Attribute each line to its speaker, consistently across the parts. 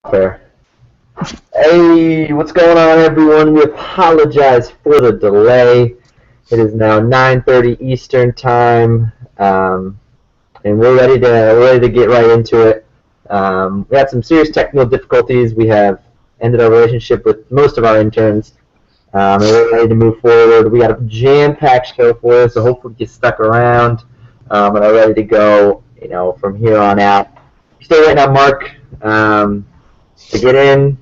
Speaker 1: Fair. Hey, what's going on, everyone? We apologize for the delay. It is now 9:30 Eastern Time, and we're ready to get right into it. We had some serious technical difficulties. We have ended our relationship with most of our interns, and we're ready to move forward. We got a jam-packed show for you, so hopefully you stuck around and are ready to go. From here on out. Still waiting on Mark to get in.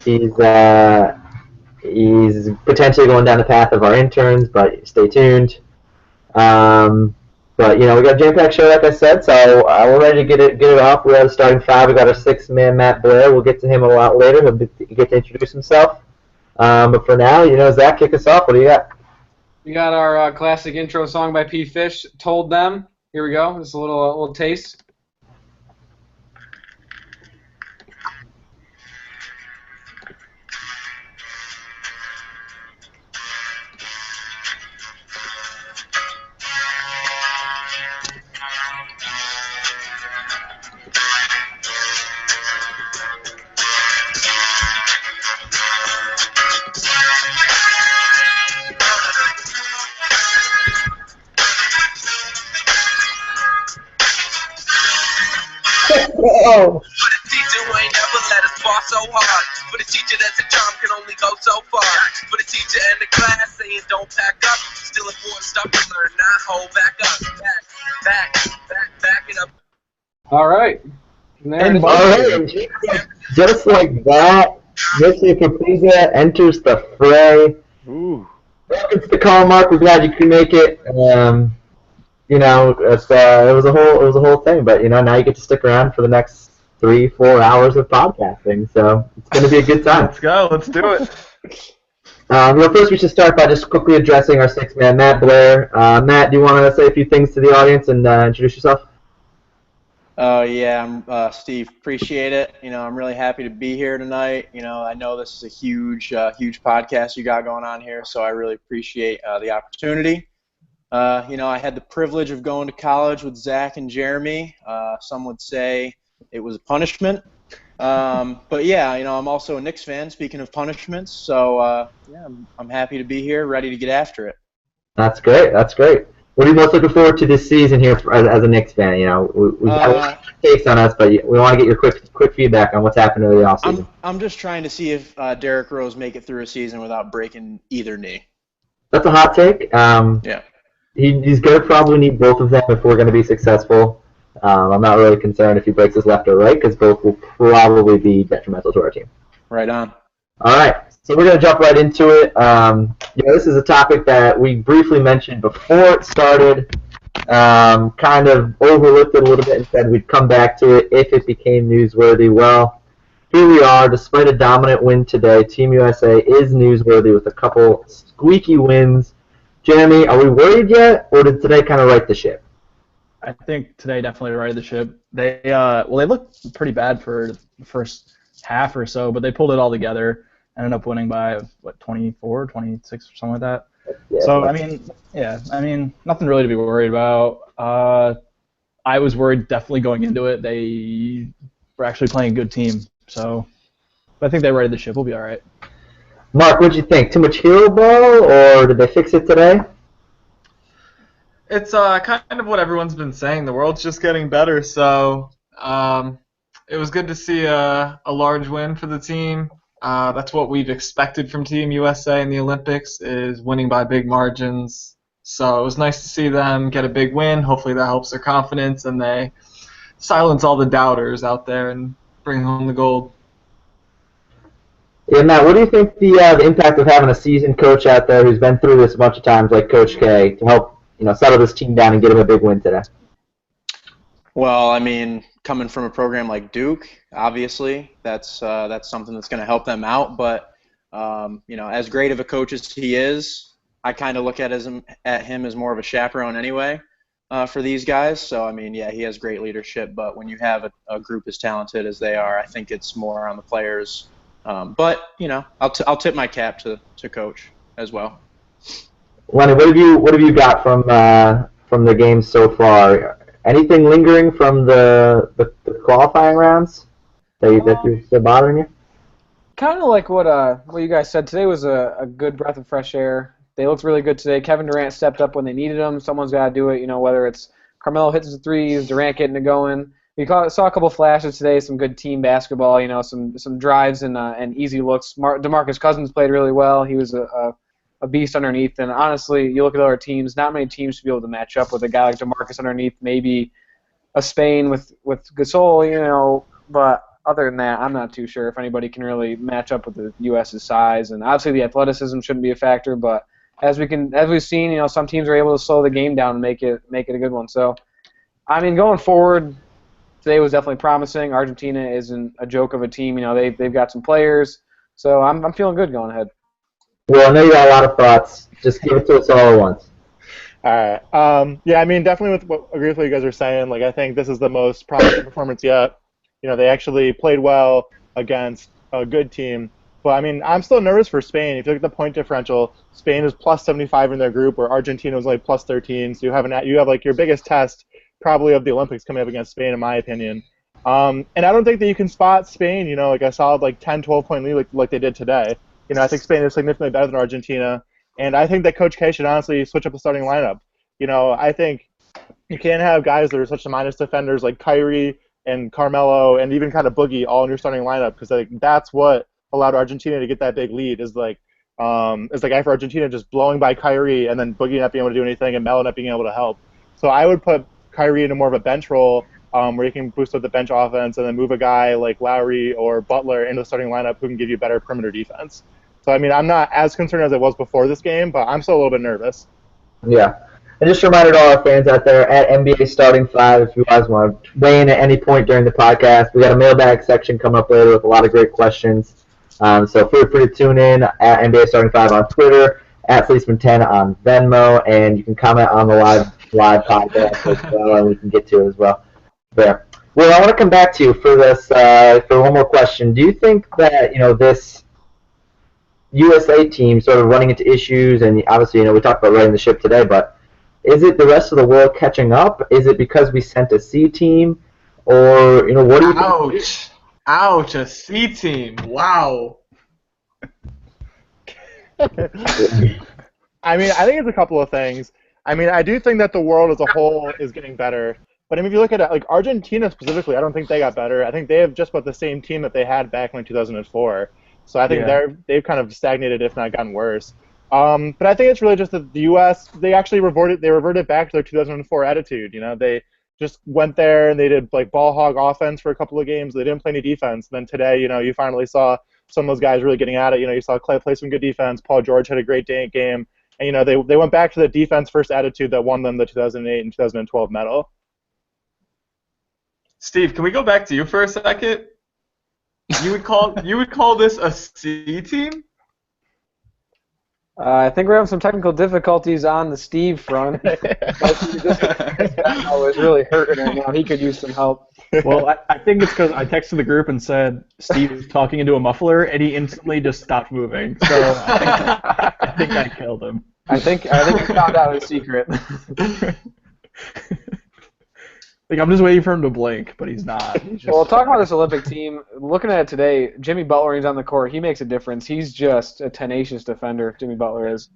Speaker 1: He's potentially going down the path of our interns, but stay tuned. But we got a jam-packed show, like I said, so we're ready to get it off. We have a starting five. We got our sixth man, Matt Blair. We'll get to him a lot later. He'll get to introduce himself. But for now, Zach, kick us off. What do you got?
Speaker 2: We got our classic intro song by P. Fish, "Told Them." Here we go. Just a little taste.
Speaker 1: Oh.
Speaker 3: For the teacher who ain't never let us fall so hard. For the teacher that's a charm can only go so far. For the teacher in the class saying don't pack up. Still important stuff to learn, not hold back up. Back it up.
Speaker 2: All right.
Speaker 1: Just like that, Mr. Capizza enters the fray.
Speaker 4: Ooh.
Speaker 1: Welcome to the call, Mark. We're glad you could make it. It was a whole thing, but now you get to stick around for the next 3-4 hours of podcasting, so it's going to be a good time.
Speaker 4: Let's go. Let's do it.
Speaker 1: First we should start by just quickly addressing our sixth man, Matt Blair. Matt, do you want to say a few things to the audience and introduce yourself?
Speaker 5: I'm Steve. Appreciate it. I'm really happy to be here tonight. I know this is a huge podcast you got going on here, so I really appreciate the opportunity. I had the privilege of going to college with Zach and Jeremy. Some would say it was a punishment. But yeah, I'm also a Knicks fan, speaking of punishments. So, I'm happy to be here, ready to get after it.
Speaker 1: That's great. What are you most looking forward to this season here as a Knicks fan? We've got a lot of takes on us, but we want to get your quick feedback on what's happened to the offseason.
Speaker 5: I'm just trying to see if Derrick Rose make it through a season without breaking either knee.
Speaker 1: That's a hot take.
Speaker 5: Yeah.
Speaker 1: He's going to probably need both of them if we're going to be successful. I'm not really concerned if he breaks his left or right because both will probably be detrimental to our team.
Speaker 5: Right on.
Speaker 1: All right, so we're going to jump right into it. This is a topic that we briefly mentioned before it started, kind of overlooked it a little bit and said we'd come back to it if it became newsworthy. Well, here we are. Despite a dominant win today, Team USA is newsworthy with a couple squeaky wins. Jeremy, are we worried yet, or did today kind of right the ship?
Speaker 4: I think today definitely righted the ship. They looked pretty bad for the first half or so, but they pulled it all together. Ended up winning by 24, 26, or something like that.
Speaker 1: Yeah,
Speaker 4: so nothing really to be worried about. I was worried definitely going into it. They were actually playing a good team, so but I think they righted the ship. We'll be all right.
Speaker 1: Mark, what did you think? Too much hero ball, or did they fix it today?
Speaker 6: It's kind of what everyone's been saying. The world's just getting better, so it was good to see a large win for the team. That's what we've expected from Team USA in the Olympics, is winning by big margins. So it was nice to see them get a big win. Hopefully that helps their confidence and they silence all the doubters out there and bring home the gold.
Speaker 1: Yeah, Matt, what do you think the impact of having a seasoned coach out there who's been through this a bunch of times, like Coach K, to help settle this team down and get him a big win today?
Speaker 5: Well, coming from a program like Duke, obviously that's something that's going to help them out. But as great of a coach as he is, I kind of look at him as more of a chaperone anyway for these guys. So he has great leadership. But when you have a group as talented as they are, I think it's more on the players. But I'll tip my cap to Coach as well.
Speaker 1: Lenny, what have you got from the game so far? Anything lingering from the qualifying rounds That's still bothering you?
Speaker 2: Kind of like what you guys said. Today was a good breath of fresh air. They looked really good today. Kevin Durant stepped up when they needed him. Someone's got to do it. Whether it's Carmelo hitting the threes, Durant getting it going. We saw a couple flashes today. Some good team basketball. Some drives and easy looks. DeMarcus Cousins played really well. He was a beast underneath. And honestly, you look at other teams. Not many teams should be able to match up with a guy like DeMarcus underneath. Maybe a Spain with Gasol. But other than that, I'm not too sure if anybody can really match up with the U.S.'s size. And obviously, the athleticism shouldn't be a factor. But as we've seen, some teams are able to slow the game down and make it a good one. So, I mean, going forward, today was definitely promising. Argentina isn't a joke of a team. They've got some players. So I'm feeling good going ahead.
Speaker 1: Well, I know you got a lot of thoughts. Just give it to us all at once.
Speaker 7: All right. Yeah, I mean, definitely agree with what you guys are saying. Like, I think this is the most promising performance yet. They actually played well against a good team. But, I mean, I'm still nervous for Spain. If you look at the point differential, Spain is plus 75 in their group, where Argentina was only plus 13. So you have like your biggest test probably of the Olympics coming up against Spain, in my opinion. And I don't think that you can spot Spain, like a solid 10, 12-point lead like they did today. I think Spain is significantly better than Argentina. And I think that Coach K should honestly switch up the starting lineup. I think you can't have guys that are such minus defenders like Kyrie and Carmelo and even kind of Boogie all in your starting lineup, because that's what allowed Argentina to get that big lead, is the guy for Argentina just blowing by Kyrie and then Boogie not being able to do anything and Melo not being able to help. So I would put Kyrie into more of a bench role where you can boost up the bench offense and then move a guy like Lowry or Butler into the starting lineup who can give you better perimeter defense. So, I mean, I'm not as concerned as I was before this game, but I'm still a little bit nervous.
Speaker 1: Yeah. And just a reminder to all our fans out there, at NBA Starting 5, if you guys want to weigh in at any point during the podcast, we got a mailbag section coming up later with a lot of great questions. So feel free to tune in at NBA Starting 5 on Twitter, at Fleeceman10 on Venmo, and you can comment on the live podcast as well, and we can get to it as well there. Well, I want to come back to you for this for one more question. Do you think that this USA team sort of running into issues, and obviously we talked about running the ship today, but is it the rest of the world catching up? Is it because we sent a C team, or what do you think?
Speaker 6: Ouch! A C team. Wow.
Speaker 7: I mean, I think it's a couple of things. I mean, I do think that the world as a whole is getting better. But I mean, if you look at it, like Argentina specifically, I don't think they got better. I think they have just about the same team that they had back in 2004. So I think they've kind of stagnated, if not gotten worse. But I think it's really just that the U.S. they actually reverted back to their 2004 attitude. They just went there and they did ball hog offense for a couple of games. They didn't play any defense. And then today, you finally saw some of those guys really getting at it. You saw Clay play some good defense. Paul George had a great game. And they went back to the defense first attitude that won them the 2008 and 2012 medal.
Speaker 6: Steve, can we go back to you for a second? You would call this a C team?
Speaker 2: I think we're having some technical difficulties on the Steve front. I was really hurting right now. He could use some help.
Speaker 4: Well, I think it's because I texted the group and said Steve is talking into a muffler, and he instantly just stopped moving. So I think I killed him.
Speaker 2: I think he found out his secret.
Speaker 4: I'm just waiting for him to blink, but he's not.
Speaker 2: Well, talking about this Olympic team, looking at it today, Jimmy Butler, when he's on the court, he makes a difference. He's just a tenacious defender, Jimmy Butler is.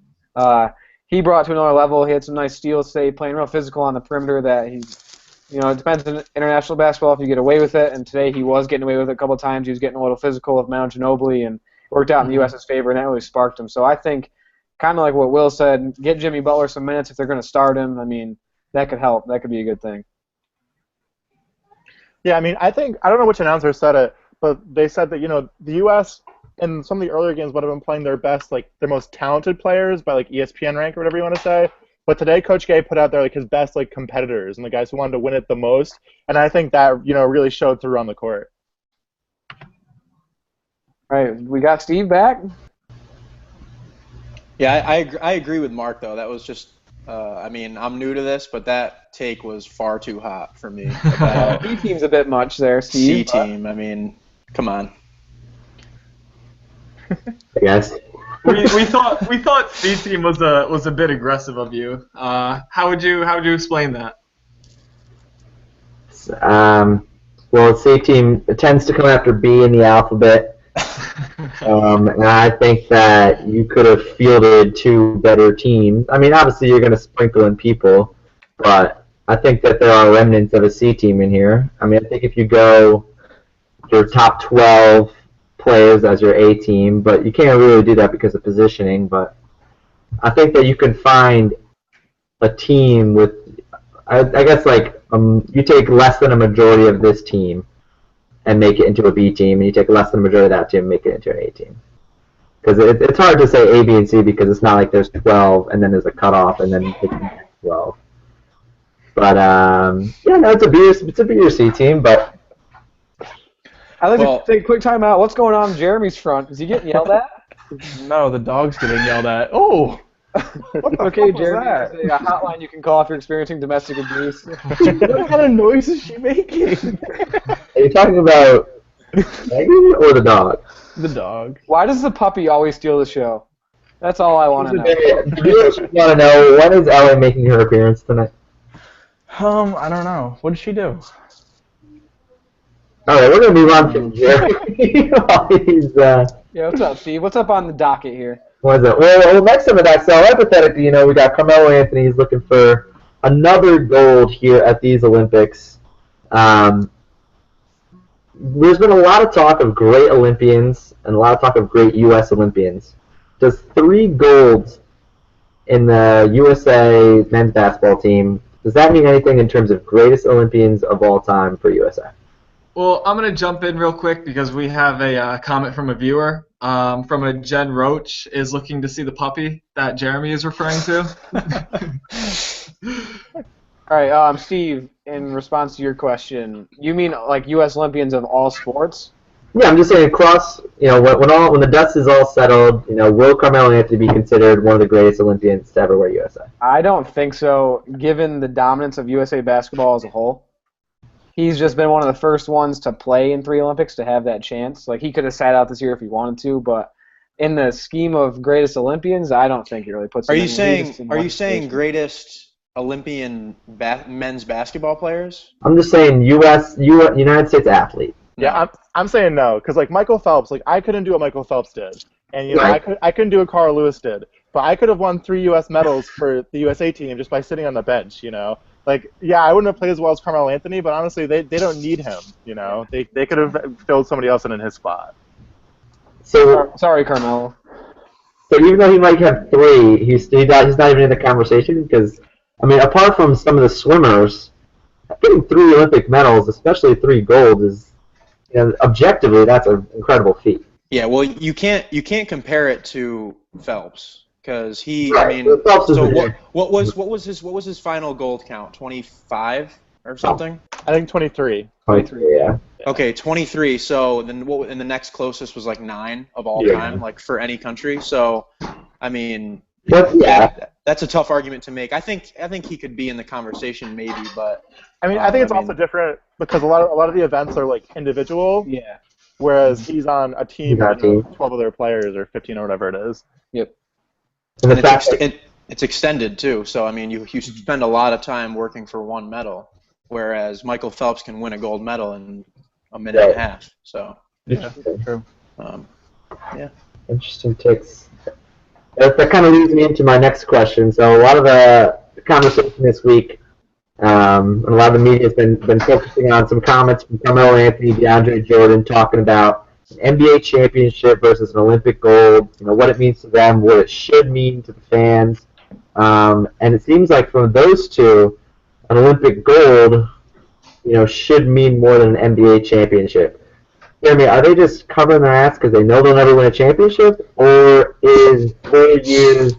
Speaker 2: He brought it to another level. He had some nice steals today, playing real physical on the perimeter. That it depends on international basketball if you get away with it, and today he was getting away with it a couple of times. He was getting a little physical with Manu Ginobili and worked out in the U.S.'s favor, and that really sparked him. So I think, kind of like what Will said, get Jimmy Butler some minutes if they're going to start him. I mean, that could help. That could be a good thing.
Speaker 7: Yeah, I mean, I don't know which announcer said it, but they said that, the U.S. in some of the earlier games would have been playing their best, their most talented players by, ESPN rank or whatever you want to say. But today, Coach K put out there, his best, competitors and the guys who wanted to win it the most. And I think that, really showed through on the court.
Speaker 2: All right, we got Steve back.
Speaker 5: Yeah, I agree with Mark, though. That was just I'm new to this, but that take was far too hot for me.
Speaker 2: B team's a bit much there, Steve.
Speaker 5: C team. I mean, come on.
Speaker 1: Yes.
Speaker 6: We thought C team was a bit aggressive of you. How would you explain that?
Speaker 1: Well, C team tends to come after B in the alphabet, and I think that you could have fielded two better teams. I mean, obviously you're going to sprinkle in people, but I think that there are remnants of a C team in here. I mean, I think if you go your top 12 players as your A team, but you can't really do that because of positioning, but I think that you can find a team with, I guess, like, you take less than a majority of this team and make it into a B team, and you take less than a majority of that team and make it into an A team. Because it's hard to say A, B, and C because it's not like there's 12 and then there's a cutoff and then it's 12. But yeah, no, it's a B or C team, but
Speaker 2: I'd like to take a quick time out. What's going on in Jeremy's front? Is he getting yelled at?
Speaker 4: No, the dog's getting yelled at. Oh!
Speaker 2: Okay, Jeremy, there's a hotline you can call if you're experiencing domestic abuse.
Speaker 4: What kind of noise is she making?
Speaker 1: are you talking about Megan or the dog?
Speaker 4: The dog.
Speaker 2: Why does the puppy always steal the show? That's all I want to know.
Speaker 1: You want to know, when is Ellie making her appearance tonight?
Speaker 4: I don't know. What did she do?
Speaker 1: Alright, we're going to move on to Jeremy.
Speaker 2: Yeah, what's up, Steve? What's up on the docket here?
Speaker 1: What is it? Well, next to that, so hypothetically, we got Carmelo Anthony. He's looking for another gold here at these Olympics. There's been a lot of talk of great Olympians and a lot of talk of great U.S. Olympians. Does 3 golds in the USA men's basketball team, does that mean anything in terms of greatest Olympians of all time for USA?
Speaker 6: Well, I'm going to jump in real quick because we have a comment from a viewer. From a Jen Roach is looking to see the puppy that Jeremy is referring to.
Speaker 2: All right, Steve, in response to your question, you mean like U.S. Olympians of all sports?
Speaker 1: Yeah, I'm just saying across, when the dust is all settled, will Carmelo Anthony be considered one of the greatest Olympians to ever wear USA?
Speaker 2: I don't think so, given the dominance of USA basketball as a whole. He's just been one of the first ones to play in 3 Olympics to have that chance. Like, he could have sat out this year if he wanted to, but in the scheme of greatest Olympians, I don't think he really puts.
Speaker 5: Are you saying greatest Olympian men's basketball players?
Speaker 1: I'm just saying United States athlete.
Speaker 7: Yeah, I'm saying no, because like Michael Phelps, like I couldn't do what Michael Phelps did, and I couldn't do what Carl Lewis did, but I could have won 3 U.S. medals for the USA team just by sitting on the bench, Like, yeah, I wouldn't have played as well as Carmelo Anthony, but honestly, they don't need him, They could have filled somebody else in his spot.
Speaker 1: So
Speaker 2: sorry, Carmelo.
Speaker 1: So even though he might have 3, he's not even in the conversation because, apart from some of the swimmers, getting 3 Olympic medals, especially 3 gold, is objectively that's an incredible feat.
Speaker 5: Yeah, well, you can't compare it to Phelps. Because what was his final gold count? 25 or something?
Speaker 7: I think 23.
Speaker 1: 23, yeah.
Speaker 5: Okay, 23. So then and the next closest was like 9 of all time, like for any country. So, that's a tough argument to make. I think he could be in the conversation maybe, but
Speaker 7: I think it's also different because a lot of the events are like individual.
Speaker 2: Yeah.
Speaker 7: Whereas he's on a team of 12 other players or 15 or whatever it is.
Speaker 2: Yep.
Speaker 5: And it's extended too, so you spend a lot of time working for 1 medal, whereas Michael Phelps can win a gold medal in a minute and a half. So
Speaker 4: yeah, true.
Speaker 5: Yeah.
Speaker 1: Interesting takes. That kind of leads me into my next question. So a lot of the conversation this week, and a lot of the media has been focusing on some comments from Carmelo Anthony, DeAndre Jordan, talking about an NBA championship versus an Olympic gold, what it means to them, what it should mean to the fans. And it seems like from those two, an Olympic gold, should mean more than an NBA championship. Jeremy, are they just covering their ass because they know they'll never win a championship? Or is 4 years,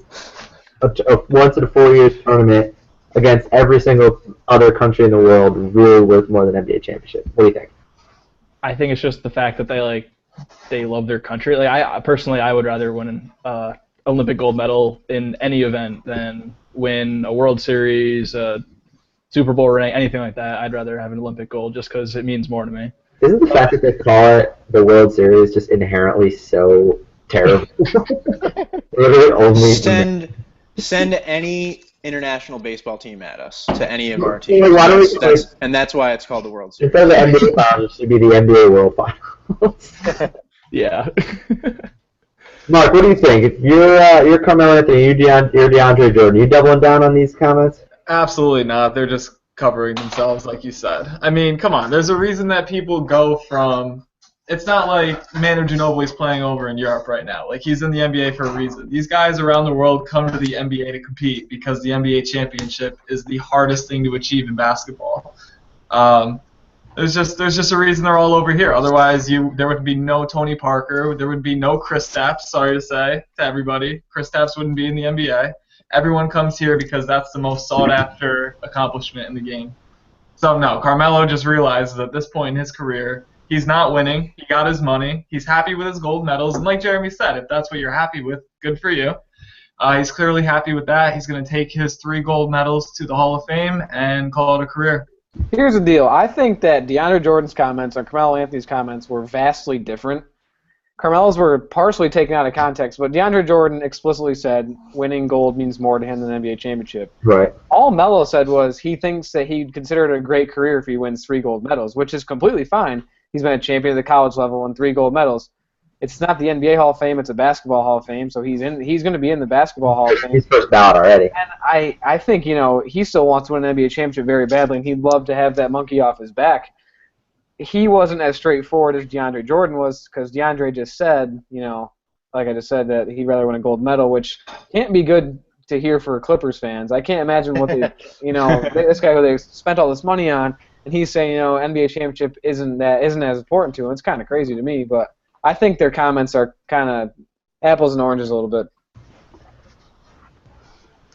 Speaker 1: once in a 4 years tournament against every single other country in the world really worth more than an NBA championship? What do you think?
Speaker 4: I think it's just the fact that they love their country. Like I would rather win an Olympic gold medal in any event than win a World Series, a Super Bowl ring, anything like that. I'd rather have an Olympic gold just because it means more to me.
Speaker 1: Isn't the fact that they call it the World Series just inherently so terrible? Literally only
Speaker 5: send any international baseball team at us to any of our teams.
Speaker 1: Why don't we,
Speaker 5: and that's why it's called the World Series.
Speaker 1: instead of the NBA Finals, it should be the NBA World Finals.
Speaker 4: Yeah.
Speaker 1: Mark, what do you think? If you're Carmelo Anthony, you're DeAndre Jordan, you doubling down on these comments?
Speaker 6: Absolutely not. They're just covering themselves, like you said. I mean, come on. There's a reason that people go from. It's not like Manu Ginobili's playing over in Europe right now. Like, he's in the NBA for a reason. These guys around the world come to the NBA to compete because the NBA championship is the hardest thing to achieve in basketball. There's just a reason they're all over here. Otherwise, there would be no Tony Parker. There would be no Kristaps, sorry to say to everybody. Kristaps wouldn't be in the NBA. Everyone comes here because that's the most sought-after accomplishment in the game. So, no, Carmelo just realizes at this point in his career, he's not winning. He got his money. He's happy with his gold medals. And like Jeremy said, if that's what you're happy with, good for you. He's clearly happy with that. He's going to take his 3 gold medals to the Hall of Fame and call it a career.
Speaker 2: Here's the deal. I think that DeAndre Jordan's comments and Carmelo Anthony's comments were vastly different. Carmelo's were partially taken out of context, but DeAndre Jordan explicitly said winning gold means more to him than an NBA championship.
Speaker 1: Right.
Speaker 2: All Melo said was he thinks that he'd consider it a great career if he wins 3 gold medals, which is completely fine. He's been a champion at the college level and 3 gold medals. It's not the NBA Hall of Fame; it's a basketball Hall of Fame. So he's going to be in the basketball Hall of Fame.
Speaker 1: He's first ballot already.
Speaker 2: And I think he still wants to win an NBA championship very badly, and he'd love to have that monkey off his back. He wasn't as straightforward as DeAndre Jordan was, because DeAndre just said, like I just said, that he'd rather win a gold medal, which can't be good to hear for Clippers fans. I can't imagine what they, this guy who they spent all this money on, and he's saying, NBA championship isn't as important to him. It's kind of crazy to me, but I think their comments are kind of apples and oranges a little bit.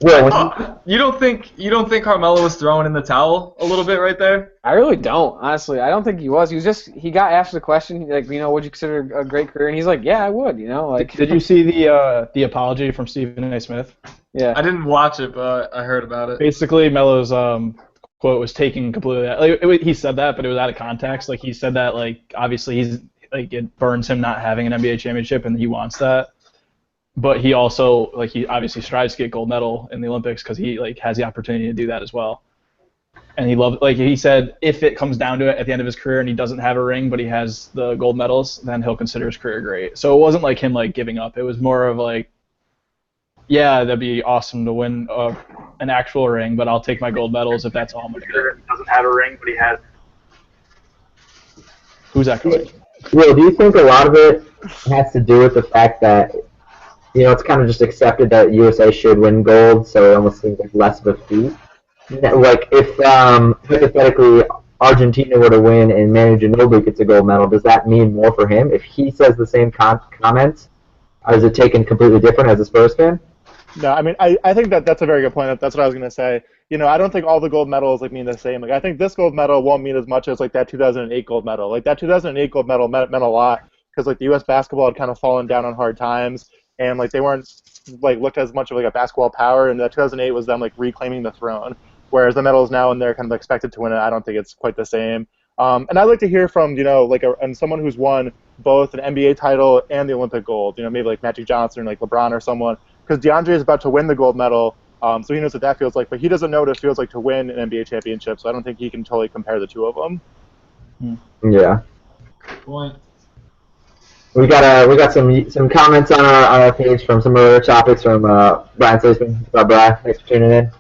Speaker 1: Well,
Speaker 6: you don't think Carmelo was throwing in the towel a little bit right there?
Speaker 2: I really don't, honestly. I don't think he was. He got asked the question, like, would you consider a great career? And he's like, yeah, I would,
Speaker 4: Did you see the apology from Stephen A. Smith?
Speaker 2: Yeah.
Speaker 6: I didn't watch it, but I heard about it.
Speaker 4: Basically, Melo's quote was taken completely. He said that, but it was out of context. Like, he said that, obviously it burns him not having an NBA championship, and he wants that. But he also, he obviously strives to get gold medal in the Olympics because he, has the opportunity to do that as well. And he said, if it comes down to it at the end of his career and he doesn't have a ring, but he has the gold medals, then he'll consider his career great. So it wasn't like him, giving up. It was more of yeah, that'd be awesome to win an actual ring, but I'll take my gold medals if that's all I'm going to get.
Speaker 7: He doesn't have a ring, but he has.
Speaker 4: Who's that going?
Speaker 1: Will, do you think a lot of it has to do with the fact that, it's kind of just accepted that USA should win gold, so it almost seems like less of a feat? If hypothetically Argentina were to win and Manu Ginobili gets a gold medal, does that mean more for him? If he says the same comments, is it taken completely different as a Spurs fan?
Speaker 7: No, I mean, I think that's a very good point. That's what I was going to say. I don't think all the gold medals mean the same. I think this gold medal won't mean as much as that 2008 gold medal. That 2008 gold medal meant a lot because the U.S. basketball had kind of fallen down on hard times, and they weren't looked as much of a basketball power. And that 2008 was them reclaiming the throne. Whereas the medals now and they're kind of expected to win it, I don't think it's quite the same. And I'd like to hear from and someone who's won both an NBA title and the Olympic gold. Maybe Magic Johnson or LeBron or someone. Because DeAndre is about to win the gold medal, so he knows what that feels like, but he doesn't know what it feels like to win an NBA championship, so I don't think he can totally compare the two of them.
Speaker 1: Yeah.
Speaker 6: Good point.
Speaker 1: We got some comments on our page from some other topics from Brian Sleesman. Brian, thanks for tuning in.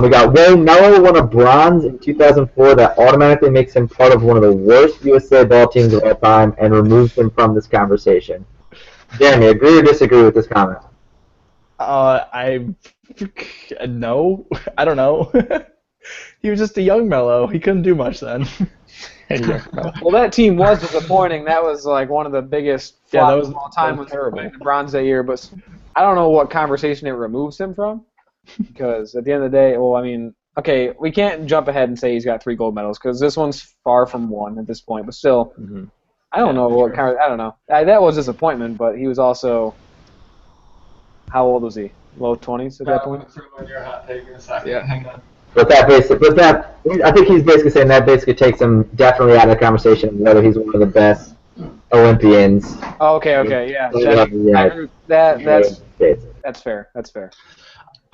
Speaker 1: We got Melo won a bronze in 2004 that automatically makes him part of one of the worst USA ball teams of all time and removes him from this conversation. Jeremy, agree or disagree with this comment?
Speaker 4: No, I don't know. He was just a young Melo. He couldn't do much then.
Speaker 2: Well, that team was disappointing. That was one of the biggest flops of all time. Was terrible. Bronze that year, but I don't know what conversation it removes him from. Because at the end of the day, okay, we can't jump ahead and say he's got 3 gold medals because this one's far from 1 at this point. But still, I don't know what kind of. I don't know. That was disappointment, but he was also. How old was he? Low 20s at that point.
Speaker 6: Your hot take in a second.
Speaker 2: Yeah.
Speaker 6: Hang on.
Speaker 1: I think he's basically saying that basically takes him definitely out of the conversation whether he's one of the best Olympians.
Speaker 2: Oh, okay, yeah. That's fair. That's fair.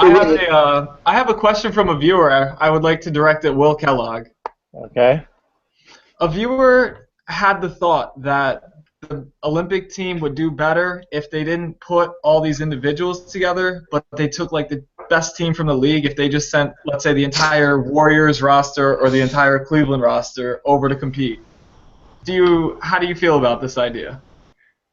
Speaker 6: I have a question from a viewer. I would like to direct at Will Kellogg.
Speaker 7: Okay.
Speaker 6: A viewer had the thought that the Olympic team would do better if they didn't put all these individuals together, but they took like the best team from the league if they just sent, let's say, the entire Warriors roster or the entire Cleveland roster over to compete. How do you feel about this idea?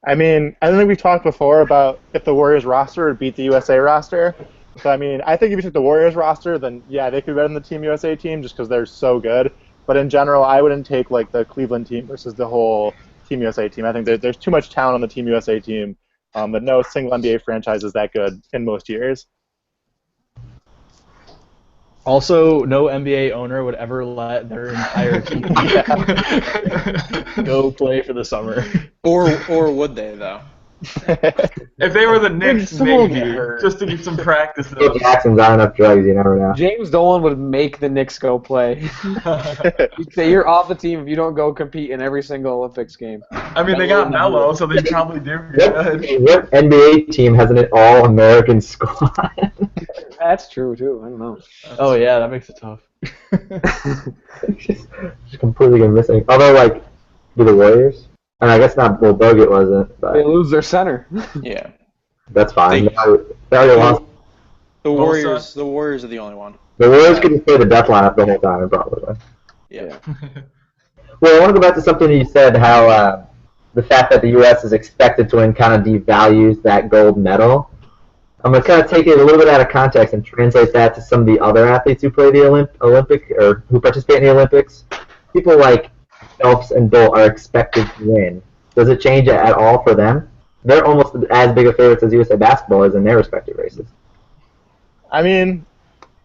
Speaker 7: I mean, I think we've talked before about if the Warriors roster would beat the USA roster. So, I mean, I think if you took the Warriors roster, then, yeah, they could be better than the Team USA team just because they're so good. But in general, I wouldn't take, like, the Cleveland team versus the whole Team USA team. I think there's too much talent on the Team USA team, but no single NBA franchise is that good in most years.
Speaker 4: Also, no NBA owner would ever let their entire team go play for the summer.
Speaker 5: Or would they, though?
Speaker 6: If they were the Knicks, maybe, just to get some practice.
Speaker 1: Phil Jackson's on enough drugs, you never know.
Speaker 2: James Dolan would make the Knicks go play. He'd say, you're off the team if you don't go compete in every single Olympics game.
Speaker 6: I mean, they got Melo, so they probably do good.
Speaker 1: What NBA team has an all-American squad?
Speaker 2: That's true, too. I don't know.
Speaker 4: Oh, yeah, that makes it tough.
Speaker 1: just completely missing. Although, like, do the Warriors? And I guess not. Well, Bogut wasn't. But
Speaker 2: They lose their center.
Speaker 5: Yeah.
Speaker 1: that's fine.
Speaker 5: They-
Speaker 1: They already lost.
Speaker 5: The
Speaker 6: Well,
Speaker 5: Warriors. The Warriors are the only one.
Speaker 1: The Warriors could just play the death lineup the whole time, probably.
Speaker 5: Yeah.
Speaker 1: Well, I want to go back to something you said, how the fact that the U.S. is expected to win kind of devalues that gold medal. I'm going to kind of take it a little bit out of context and translate that to some of the other athletes who play the Olympic or who participate in the Olympics. People like Phelps and Bolt are expected to win. Does it change at all for them? They're almost as big of favorites as USA basketball is in their respective races.
Speaker 7: I mean,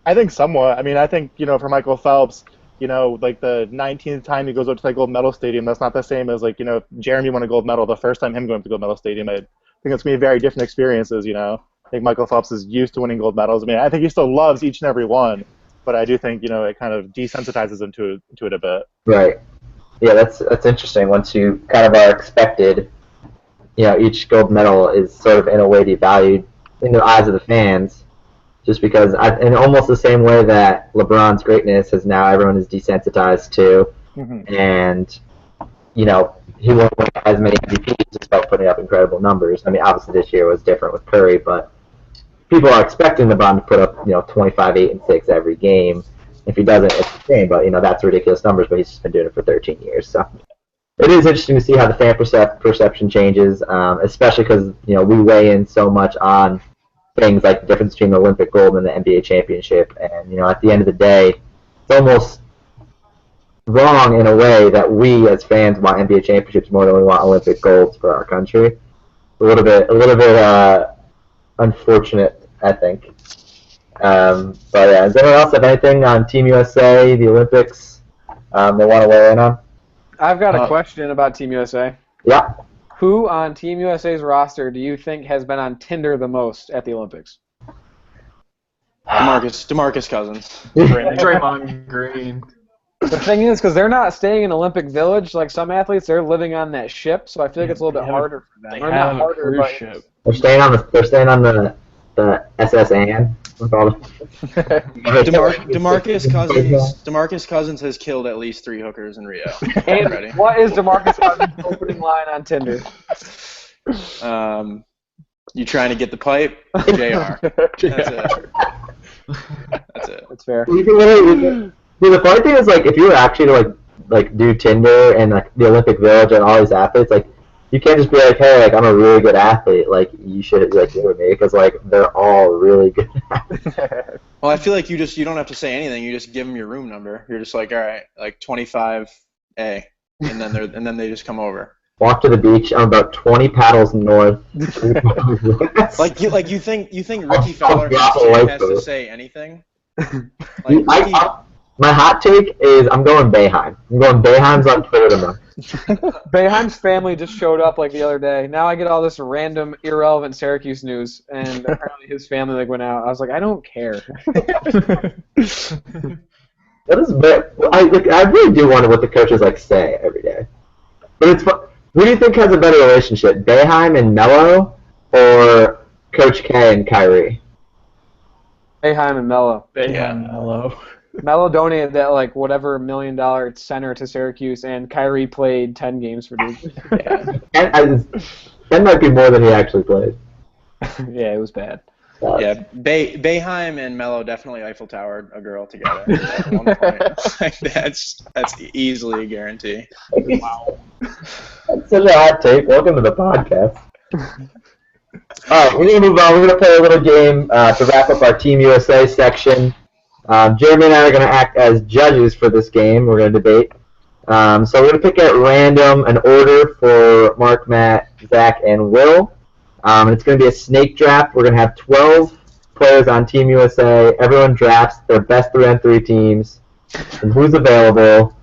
Speaker 7: I think somewhat. I mean, I think, for Michael Phelps, like the 19th time he goes up to the gold medal stadium, that's not the same as, like, if Jeremy won a gold medal the first time him going to the gold medal stadium. I think it's going to be very different experiences, I think Michael Phelps is used to winning gold medals. I mean, I think he still loves each and every one, but I do think, it kind of desensitizes him to it a bit.
Speaker 1: Right. Yeah, that's interesting. Once you kind of are expected, each gold medal is sort of in a way devalued in the eyes of the fans, just because, in almost the same way that LeBron's greatness has now everyone is desensitized to, and he won't win as many MVPs despite putting up incredible numbers. I mean, obviously this year was different with Curry, but people are expecting LeBron to put up 25, 8, and 6 every game. If he doesn't, it's the same, but that's ridiculous numbers. But he's just been doing it for 13 years, so it is interesting to see how the fan perception changes, especially because we weigh in so much on things like the difference between the Olympic gold and the NBA championship, and at the end of the day, it's almost wrong in a way that we as fans want NBA championships more than we want Olympic golds for our country. A little bit unfortunate, I think. But yeah, does anyone else have anything on Team USA, the Olympics, they want to weigh in on?
Speaker 2: I've got a question about Team USA.
Speaker 1: Yeah.
Speaker 2: Who on Team USA's roster do you think has been on Tinder the most at the Olympics?
Speaker 5: DeMarcus Cousins.
Speaker 6: Draymond Green.
Speaker 2: The thing is, because they're not staying in Olympic Village like some athletes, they're living on that ship, so I feel like it's a little bit harder for them.
Speaker 4: They
Speaker 2: Or
Speaker 4: have
Speaker 2: not
Speaker 4: a
Speaker 2: harder,
Speaker 4: cruise
Speaker 2: but
Speaker 4: ship.
Speaker 1: They're staying on the SS Anne with all the
Speaker 5: DeMarcus Cousins has killed at least 3 hookers in Rio.
Speaker 2: And
Speaker 5: already.
Speaker 2: what is DeMarcus Cousins' opening line on Tinder?
Speaker 5: You trying to get the pipe? JR. That's it. That's it.
Speaker 2: That's fair.
Speaker 1: The funny thing is, like, if you were actually to like do Tinder and like the Olympic Village and all these athletes, like, you can't just be like, hey, like, I'm a really good athlete. Like, you should like do with me because like they're all really good athletes.
Speaker 5: Well, I feel like you don't have to say anything. You just give them your room number. You're just like, all right, like 25A, and then they just come over.
Speaker 1: Walk to the beach. I'm about 20 paddles north.
Speaker 5: You think Ricky Fowler has to say anything?
Speaker 1: My hot take is I'm going Boeheim. I'm going Boeheim's on Twitter tomorrow.
Speaker 2: Boeheim's family just showed up like the other day. Now I get all this random, irrelevant Syracuse news, and apparently his family went out. I was like, I don't care.
Speaker 1: I really do wonder what the coaches say every day. But it's fun. Who do you think has a better relationship, Boeheim and Melo, or Coach K and Kyrie?
Speaker 2: Boeheim and Melo.
Speaker 4: Yeah, Melo.
Speaker 2: Melo donated that like whatever $1 million center to Syracuse, and Kyrie played 10 games for Duke.
Speaker 1: And that might be more than he actually played.
Speaker 2: Yeah, it was bad.
Speaker 5: Yeah, Boeheim and Melo definitely Eiffel Towered a girl together at one point. Like, that's easily a guarantee.
Speaker 1: Wow. That's such a hot take. Welcome to the podcast. All right, we're going to move on. We're going to play a little game to wrap up our Team USA section. Jeremy and I are going to act as judges for this game. We're going to debate. So we're going to pick at random an order for Mark, Matt, Zach, and Will. It's going to be a snake draft. We're going to have 12 players on Team USA. Everyone drafts their best 3-on-3 teams and who's available.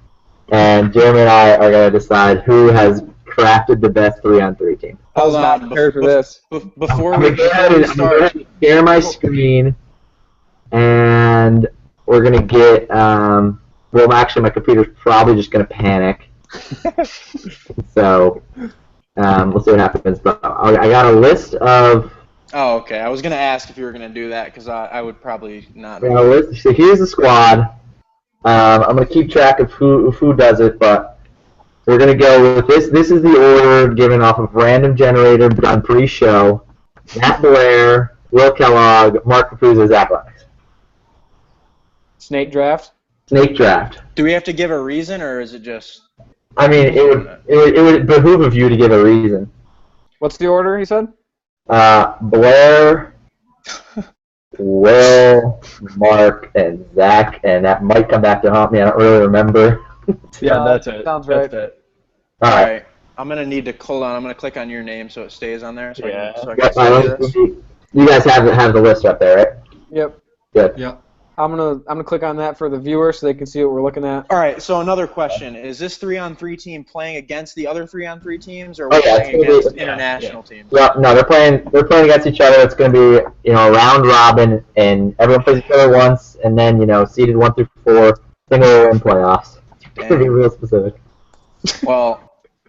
Speaker 1: And Jeremy and I are going to decide who has crafted the best 3-on-3 team.
Speaker 2: I was not prepared for this.
Speaker 5: Before
Speaker 1: I'm
Speaker 5: we
Speaker 1: going
Speaker 5: start,
Speaker 1: to share my screen, and we're going to get, well, actually, my computer's probably just going to panic. So, we'll see what happens. But I got a list of...
Speaker 5: Oh, okay. I was going to ask if you were going to do that, because I would probably not.
Speaker 1: So here's the squad. I'm going to keep track of who does it, but we're going to go with this. This is the order given off of random generator done pre-show. Matt Blair, Will Kellogg, Mark Capuzzo, Zach Lennox.
Speaker 2: Snake draft?
Speaker 1: Snake draft.
Speaker 5: Do we have to give a reason, or is it just...
Speaker 1: I mean, it would behoove of you to give a reason.
Speaker 2: What's the order, he said?
Speaker 1: Blair, Will, Mark, and Zach, and that might come back to haunt me. I don't really remember.
Speaker 4: Yeah, that's it.
Speaker 2: Sounds right.
Speaker 4: That's it.
Speaker 1: All
Speaker 5: All
Speaker 1: right.
Speaker 5: right. I'm going to need to... Hold on. I'm going to click on your name so it stays on there. So
Speaker 7: Yeah.
Speaker 5: I
Speaker 1: Yep,
Speaker 5: can see this.
Speaker 1: you guys have the list up there, right?
Speaker 2: Yep.
Speaker 1: Good.
Speaker 6: Yeah.
Speaker 2: I'm gonna click on that for the viewers so they can see what we're looking at.
Speaker 5: All right, so another question. Is this 3-on-3 team playing against the other 3-on-3 teams, or are
Speaker 1: Oh,
Speaker 5: we
Speaker 1: yeah, it's
Speaker 5: playing
Speaker 1: gonna be-
Speaker 5: against
Speaker 1: yeah,
Speaker 5: international teams?
Speaker 1: No, they're playing against each other. It's going to be, a round robin, and everyone plays each other once, and then, seeded 1 through 4, then we're in playoffs. To be real specific.
Speaker 5: Well,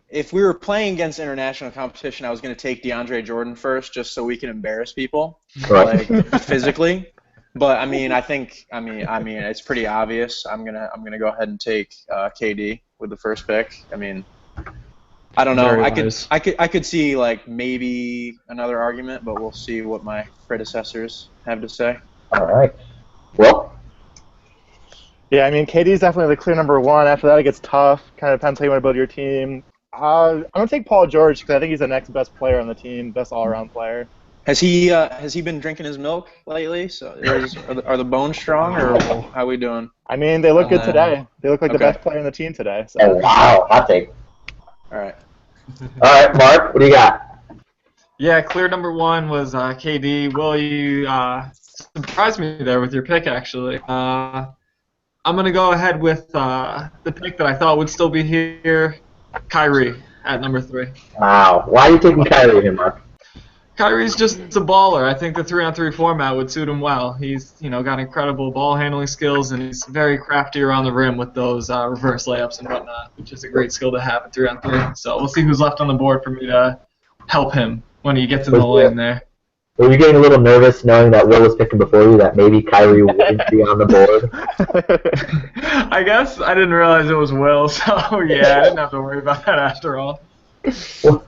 Speaker 5: if we were playing against international competition, I was going to take DeAndre Jordan first, just so we can embarrass people,
Speaker 1: Right.
Speaker 5: like physically. But I mean, it's pretty obvious. I'm gonna go ahead and take KD with the first pick. I mean, I don't know.
Speaker 4: Very
Speaker 5: I could see like maybe another argument, but we'll see what my predecessors have to say.
Speaker 1: All right. Well,
Speaker 7: Yeah, I mean, KD's definitely the clear number one. After that, it gets tough. Kind of depends how you want to build your team. I'm going to take Paul George because I think he's the next best player on the team, best all-around player.
Speaker 5: Has he been drinking his milk lately? So are the bones strong, or how are we doing?
Speaker 7: I mean, they look good today. They look like the
Speaker 5: Okay.
Speaker 7: best player on the team today. So.
Speaker 1: oh, wow, hot take.
Speaker 5: All right.
Speaker 1: All right, Mark, what do you got?
Speaker 6: Yeah, clear number one was KD. Will, you surprised me there with your pick, actually. I'm going to go ahead with the pick that I thought would still be here, Kyrie, at number 3.
Speaker 1: Wow, why are you taking Kyrie here, Mark?
Speaker 6: Kyrie's just a baller. I think the 3-on-3 format would suit him well. He's got incredible ball handling skills, and he's very crafty around the rim with those reverse layups and whatnot, which is a great skill to have at 3-on-3. So we'll see who's left on the board for me to help him when he gets in the lane there.
Speaker 1: Were you getting a little nervous knowing that Will was picking before you, that maybe Kyrie wouldn't be on the board?
Speaker 6: I guess I didn't realize it was Will, so yeah, I didn't have to worry about that after all.
Speaker 1: Well,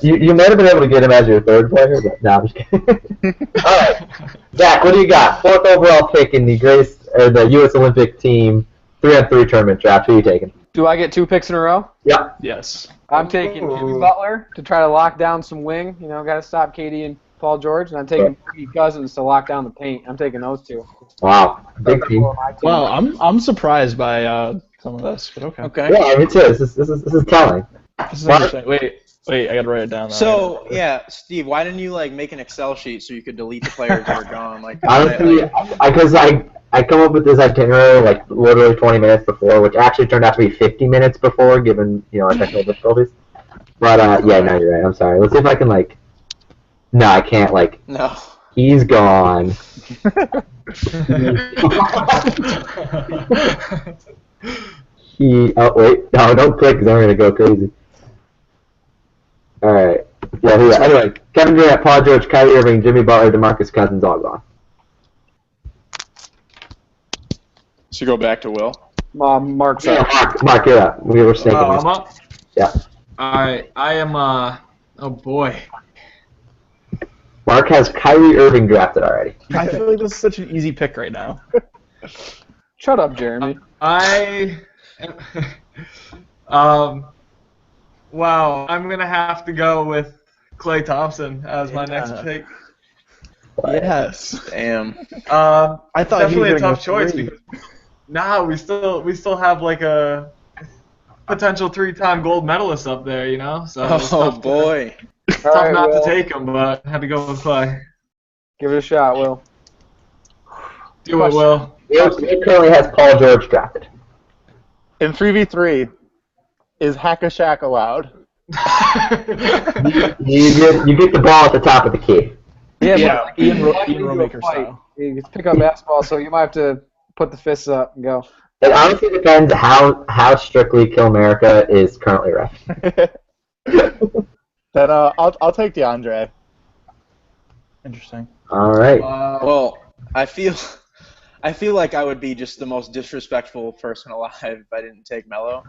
Speaker 1: you might have been able to get him as your third player, but no, I'm just kidding. All right, Zach, what do you got? 4th overall pick in the U.S. Olympic team 3-on-3 tournament draft. Who are you taking?
Speaker 2: Do I get 2 picks in a row?
Speaker 1: Yep.
Speaker 4: Yes.
Speaker 2: I'm taking Jimmy Butler to try to lock down some wing. Got to stop KD and Paul George, and I'm taking Pete Cousins to lock down the paint. I'm taking those 2.
Speaker 1: Wow, big team.
Speaker 4: Wow, I'm surprised by some of this, but okay.
Speaker 5: Okay.
Speaker 1: Yeah, me too. This is telling.
Speaker 4: This is interesting. Wait, I gotta write it down.
Speaker 5: So yeah, Steve, why didn't you make an Excel sheet so you could delete the players that are gone?
Speaker 1: Honestly, because I come up with this itinerary literally 20 minutes before, which actually turned out to be 50 minutes before, given our technical difficulties. But yeah, no, you're right. I'm sorry. Let's see if I can No, I can't.
Speaker 5: No.
Speaker 1: He's gone. Oh wait, no, don't click because I'm gonna go crazy. All right. Yeah. Anyway, Kevin Durant, Paul George, Kyrie Irving, Jimmy Butler, DeMarcus Cousins, all gone.
Speaker 5: So go back to Will.
Speaker 2: Mark's
Speaker 1: Yeah,
Speaker 2: up.
Speaker 1: Mark, you're up. We were snaking.
Speaker 6: Oh, I'm up?
Speaker 1: Yeah.
Speaker 6: Alright, I am, oh boy.
Speaker 1: Mark has Kyrie Irving drafted already.
Speaker 4: I feel like this is such an easy pick right now.
Speaker 2: Shut up, Jeremy.
Speaker 6: Wow, I'm going to have to go with Klay Thompson as my next pick.
Speaker 4: Yes.
Speaker 5: Damn.
Speaker 4: I thought
Speaker 6: Definitely
Speaker 4: he was
Speaker 6: a tough
Speaker 4: gonna go
Speaker 6: choice
Speaker 4: three.
Speaker 6: because we still have like a potential 3-time gold medalist up there, you know. So it's
Speaker 5: Oh
Speaker 6: tough
Speaker 5: boy.
Speaker 6: tough
Speaker 2: Alright,
Speaker 6: not
Speaker 2: Will.
Speaker 6: to take him, but I had to go with Clay.
Speaker 2: Give it a shot, Will.
Speaker 6: Do it, Will.
Speaker 1: He currently has Paul George drafted.
Speaker 7: In 3v3, is Hack-a-Shack allowed?
Speaker 1: You get the ball at the top of the key.
Speaker 2: Yeah,
Speaker 4: Yeah,
Speaker 2: but
Speaker 4: Ian
Speaker 2: you might
Speaker 4: Romaker
Speaker 2: need to fight.
Speaker 4: style.
Speaker 2: You can pick up basketball, so you might have to put the fists up and go.
Speaker 1: It honestly depends how strictly Kill America is currently ref.
Speaker 7: Then I'll take DeAndre.
Speaker 4: Interesting.
Speaker 1: All right.
Speaker 5: Well, I feel like I would be just the most disrespectful person alive if I didn't take Melo.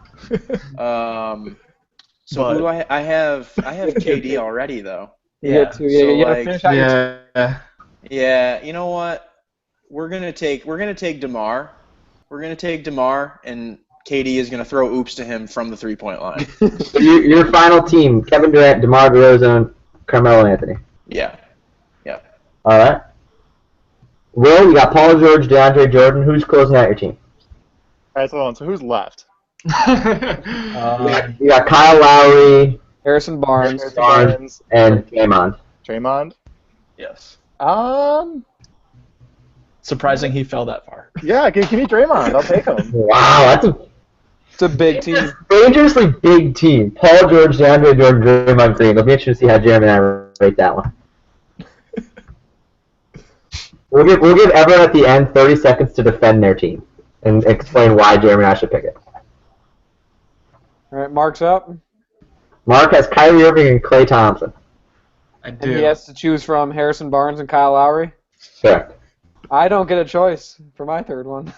Speaker 5: So
Speaker 4: But-
Speaker 5: who do I have KD already though.
Speaker 2: You
Speaker 4: Yeah,
Speaker 2: get to, you gotta
Speaker 5: like,
Speaker 2: finish out your
Speaker 6: Yeah.
Speaker 5: Yeah, you know what? We're gonna take DeMar. We're gonna take DeMar, and KD is gonna throw oops to him from the 3-point line.
Speaker 1: So your final team: Kevin Durant, DeMar DeRozan, Carmelo Anthony.
Speaker 5: Yeah.
Speaker 1: All right. Will, you got Paul George, DeAndre Jordan. Who's closing out your team?
Speaker 7: All right, so who's left?
Speaker 1: You got Kyle Lowry
Speaker 2: Harrison Barnes.
Speaker 1: Barnes. and Draymond.
Speaker 7: Draymond.
Speaker 4: Yes.
Speaker 7: Um.
Speaker 4: Surprising he fell that far.
Speaker 7: Yeah, give me Draymond. I'll take him.
Speaker 1: Wow, that's a
Speaker 2: It's a big team.
Speaker 1: dangerously big team. Paul George, DeAndre Jordan, Draymond Green. It'll be interesting to see how Jeremy and I rate that one. We'll give everyone at the end 30 seconds to defend their team and explain why Jeremy and I should pick it.
Speaker 2: All right, Mark's up,
Speaker 1: Mark has Kyrie Irving and Klay Thompson.
Speaker 6: I
Speaker 2: and he
Speaker 6: do.
Speaker 2: has to choose from Harrison Barnes and Kyle Lowry.
Speaker 1: Correct.
Speaker 2: I don't get a choice for my third one.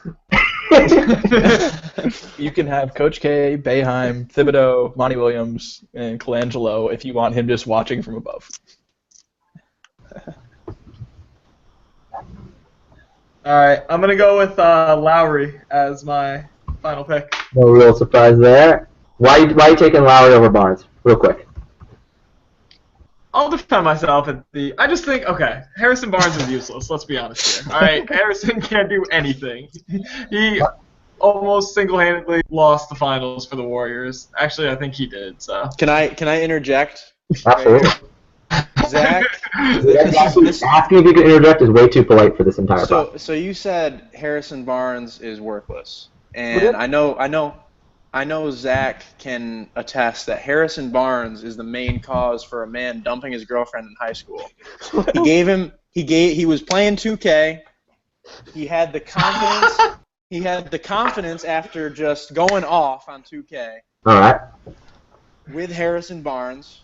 Speaker 4: You can have Coach K, Boeheim, Thibodeau, Monty Williams, and Colangelo if you want him just watching from above.
Speaker 6: All right, I'm gonna go with Lowry as my final pick.
Speaker 1: No real surprise there. Why you taking Lowry over Barnes? Real quick.
Speaker 6: I'll defend myself at the. I just think Harrison Barnes is useless. Let's be honest here. All right, Harrison can't do anything. He almost single-handedly lost the finals for the Warriors. Actually, I think he did. So.
Speaker 5: Can I interject?
Speaker 1: Absolutely.
Speaker 5: Zach,
Speaker 1: Asking if you can interject is way too polite for this entire process.
Speaker 5: so you said Harrison Barnes is worthless,
Speaker 2: Who
Speaker 5: and
Speaker 2: did?
Speaker 5: I know Zach can attest that Harrison Barnes is the main cause for a man dumping his girlfriend in high school. He was playing 2K. He had the confidence. He had the confidence after just going off on 2K
Speaker 1: All right.
Speaker 5: with Harrison Barnes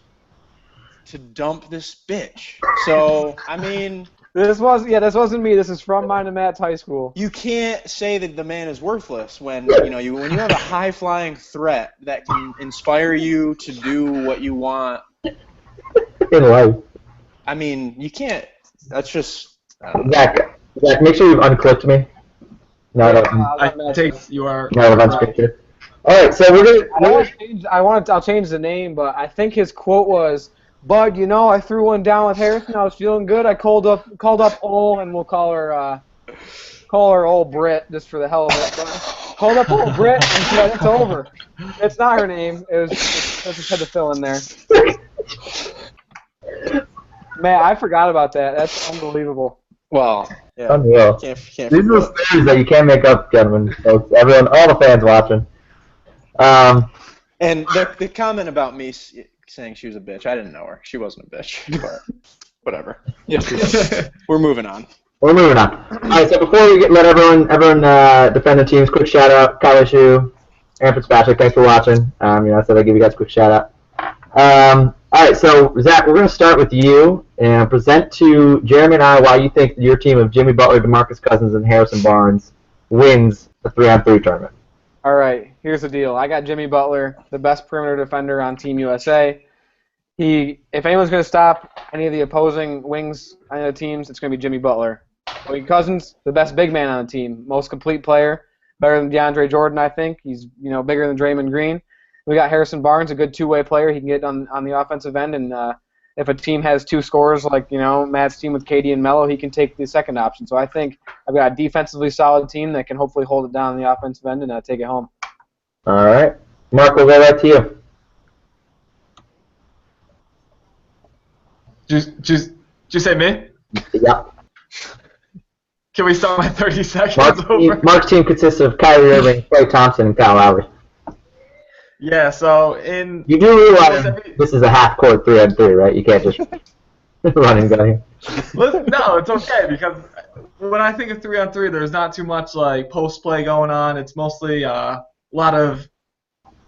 Speaker 5: to dump this bitch. So I mean,
Speaker 2: This wasn't me. This is from mine and Matt's high school.
Speaker 5: you can't say that the man is worthless when when you have a high flying threat that can inspire you to do what you want.
Speaker 1: In life.
Speaker 5: I mean, you can't. That's just.
Speaker 1: Zach, make sure you've unclipped me. No,
Speaker 6: I take you are.
Speaker 1: no, I've unscripted. All right, so
Speaker 2: I'll change the name, but I think his quote was, "Bud, I threw one down with Harrison. I was feeling good. I called up Ol, and we'll call her old Britt just for the hell of it. But called up old Britt, and she said, it's over. It's not her name. I just had to fill in there. Man, I forgot about that. That's unbelievable.
Speaker 5: Well, yeah.
Speaker 1: unreal.
Speaker 5: Can't
Speaker 1: These are
Speaker 5: forget.
Speaker 1: the stories that you can't make up, gentlemen. Folks. Everyone, all the fans watching.
Speaker 5: And the comment about me saying she was a bitch, I didn't know her. She wasn't a bitch. But whatever.
Speaker 4: Yes.
Speaker 5: We're moving on.
Speaker 1: We're moving on. All right, so before we let everyone defend the teams, quick shout out, Kyle Issue, Aaron Fitzpatrick, thanks for watching. I said I'd give you guys a quick shout out. All right, so Zach, we're going to start with you and present to Jeremy and I why you think your team of Jimmy Butler, DeMarcus Cousins, and Harrison Barnes wins the 3-on-3 tournament.
Speaker 2: All right, here's the deal. I got Jimmy Butler, the best perimeter defender on Team USA. If anyone's going to stop any of the opposing wings on the teams, it's going to be Jimmy Butler. Boogie Cousins, the best big man on the team, most complete player, better than DeAndre Jordan, I think. He's bigger than Draymond Green. We got Harrison Barnes, a good two-way player. He can get on the offensive end, and if a team has two scorers like Matt's team with KD and Melo, he can take the second option. So I think I've got a defensively solid team that can hopefully hold it down on the offensive end and take it home.
Speaker 1: All right. Mark, we'll go back to you.
Speaker 6: Did you say me?
Speaker 1: Yeah.
Speaker 6: Can we start my 30 seconds over?
Speaker 1: Mark's team consists of Kyrie Irving, Klay Thompson, and Kyle Lowry.
Speaker 6: Yeah, so
Speaker 1: You do realize this is a half-court 3-on-3, right? You can't just run and go here.
Speaker 6: No, it's okay, because when I think of 3-on-3, there's not too much like post play going on. It's mostly a lot of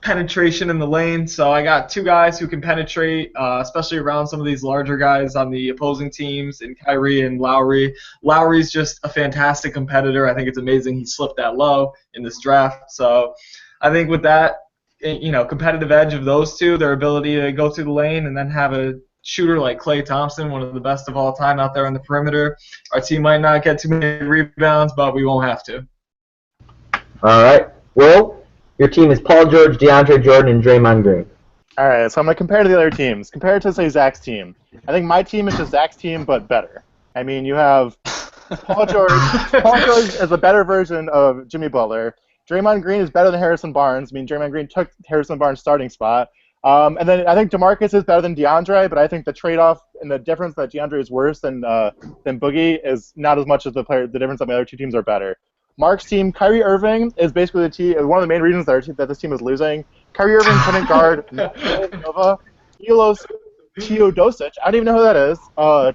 Speaker 6: penetration in the lane. So I got two guys who can penetrate, especially around some of these larger guys on the opposing teams, in Kyrie and Lowry. Lowry's just a fantastic competitor. I think it's amazing he slipped that low in this draft. So I think with that, competitive edge of those two, their ability to go through the lane and then have a shooter like Klay Thompson, one of the best of all time out there on the perimeter. Our team might not get too many rebounds, but we won't have to.
Speaker 1: All right. Will, your team is Paul George, DeAndre Jordan, and Draymond Green.
Speaker 7: All right, so I'm going to compare to the other teams. Compare it to, say, Zach's team. I think my team is just Zach's team, but better. I mean, you have Paul George. Paul George is a better version of Jimmy Butler. Draymond Green is better than Harrison Barnes. I mean, Draymond Green took Harrison Barnes' starting spot. And then I think DeMarcus is better than DeAndre, but I think the trade-off and the difference that DeAndre is worse than Boogie is not as much as the difference that my other two teams are better. Mark's team, Kyrie Irving, is basically one of the main reasons that this team is losing. Kyrie Irving couldn't guard Nova, Milos Teodosic, I don't even know who that is,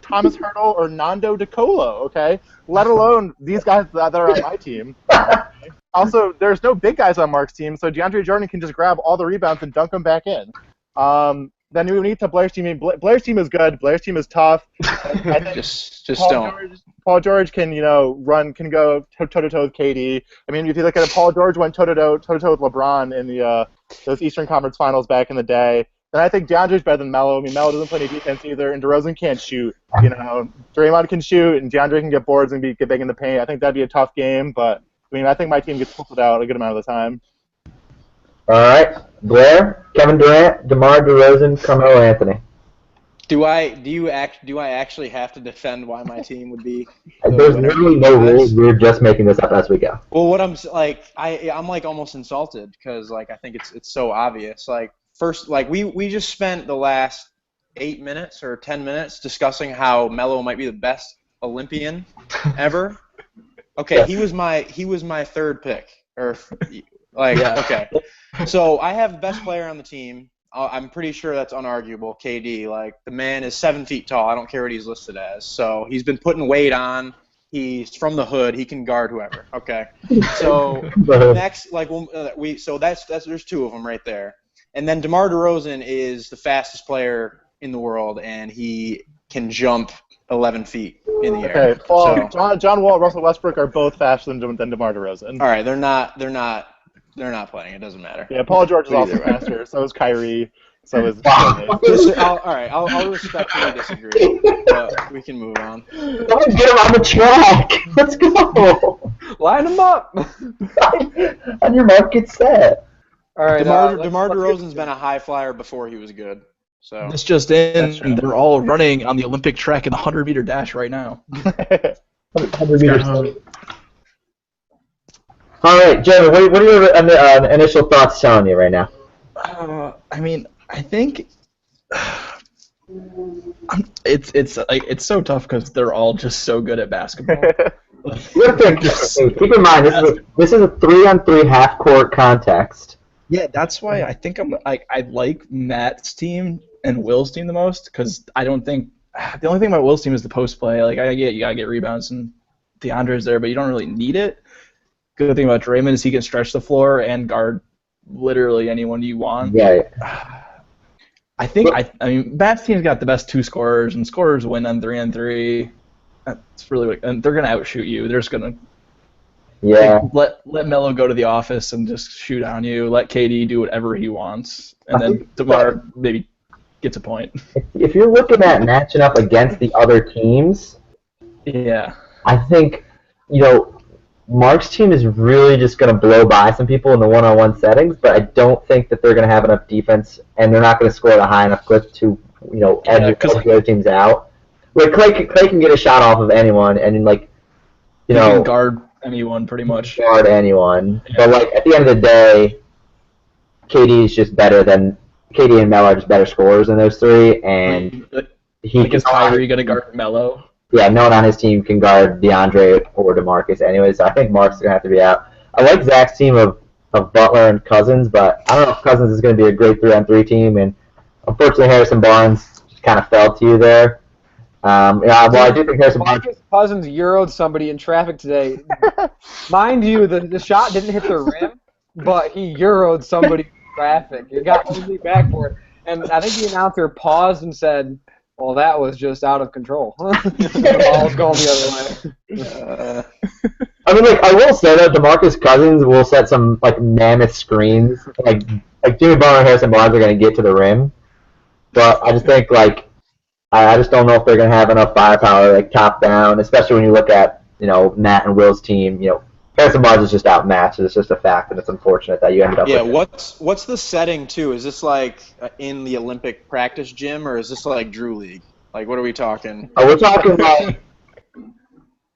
Speaker 7: Thomas Hurdle, or Nando DeColo, okay? Let alone these guys that are on my team. Also, there's no big guys on Mark's team, so DeAndre Jordan can just grab all the rebounds and dunk them back in. Then we need to Blair's team. Blair's team is good. Blair's team is tough. I think
Speaker 5: just don't.
Speaker 7: Paul George can can go toe-to-toe with KD. I mean, if you look at it, Paul George went toe-to-toe with LeBron in those Eastern Conference Finals back in the day. And I think DeAndre's better than Melo. I mean, Melo doesn't play any defense either, and DeRozan can't shoot. Draymond can shoot, and DeAndre can get boards and get big in the paint. I think that'd be a tough game, but I mean, I think my team gets pulled out a good amount of the time.
Speaker 1: All right, Blair, Kevin Durant, DeMar DeRozan, Carmelo Anthony.
Speaker 5: Do I actually have to defend why my team would be?
Speaker 1: There's literally no rules. We're just making this up as we go.
Speaker 5: Well, what I'm almost insulted because I think it's so obvious. First, we just spent the last 8 minutes or 10 minutes discussing how Melo might be the best Olympian ever. Okay, he was my third pick. Okay. So I have the best player on the team. I'm pretty sure that's unarguable, KD. The man is 7 feet tall. I don't care what he's listed as. So he's been putting weight on. He's from the hood. He can guard whoever. Okay. So next, there's two of them right there. And then DeMar DeRozan is the fastest player in the world, and he can jump 11 feet in the air.
Speaker 7: Okay, Paul, John Wall, Russell Westbrook are both faster than DeMar DeRozan.
Speaker 5: All right, they're not playing. It doesn't matter.
Speaker 7: Yeah, Paul George is also faster. So is Kyrie. So is.
Speaker 5: I'll respectfully disagree, but we can move on.
Speaker 1: Don't get him on the track. Let's go.
Speaker 2: Line them up.
Speaker 1: On your mark, get set.
Speaker 2: All right.
Speaker 5: DeMar DeRozan's been a high flyer before he was good. So
Speaker 4: this just in, and they're all running on the Olympic track in the 100-meter dash right now.
Speaker 1: 100 meters. All right, Jeremy, what are your initial thoughts telling you right now?
Speaker 4: I mean, I think it's so tough because they're all just so good at basketball.
Speaker 1: Keep in mind, this is a 3-on-3 half-court context.
Speaker 4: Yeah, that's why I think I like Matt's team and Will's team the most because I don't think the only thing about Will's team is the post play. You gotta get rebounds and DeAndre's there, but you don't really need it. Good thing about Draymond is he can stretch the floor and guard literally anyone you want.
Speaker 1: Yeah.
Speaker 4: I mean, Matt's team's got the best two scorers, and scorers win on 3-on-3. That's really and they're gonna outshoot you. They're just gonna.
Speaker 1: Yeah.
Speaker 4: Like, let Melo go to the office and just shoot on you. Let KD do whatever he wants, and
Speaker 1: I
Speaker 4: then
Speaker 1: think
Speaker 4: DeMar maybe gets a point.
Speaker 1: if you're looking at matching up against the other teams,
Speaker 4: Yeah.
Speaker 1: I think, Mark's team is really just going to blow by some people in the one-on-one settings, but I don't think that they're going to have enough defense, and they're not going to score at a high enough clip to, edge the other teams out. Like, Clay can get a shot off of anyone, and, like,
Speaker 4: He can guard anyone pretty much.
Speaker 1: Guard anyone. Yeah. But, like, at the end of the day, KD and Melo are just better scorers than those three, and
Speaker 4: is Kyrie going to guard Melo?
Speaker 1: Yeah, no one on his team can guard DeAndre or DeMarcus anyway, so I think Mark's going to have to be out. I like Zach's team of Butler and Cousins, but I don't know if Cousins is going to be a great 3-on-3 team, and unfortunately Harrison Barnes just kind of fell to you there. I do think Harrison Barnes...
Speaker 2: Cousins Euro'd somebody in traffic today. Mind you, the shot didn't hit the rim, but he Euro'd somebody in traffic. It got easily backboard, and I think the announcer paused and said, well, that was just out of control. The ball was going the other way.
Speaker 1: I mean, I will say that DeMarcus Cousins will set some mammoth screens. Like Jimmy Butler and Harrison Barnes are going to get to the rim, but I just think I just don't know if they're going to have enough firepower top down, especially when you look at Matt and Will's team. Harrison Barnes is just outmatched. It's just a fact, and it's unfortunate that you ended up.
Speaker 5: Yeah,
Speaker 1: with
Speaker 5: what's the setting too? Is this in the Olympic practice gym, or is this Drew League? What are we talking?
Speaker 1: Oh, we're talking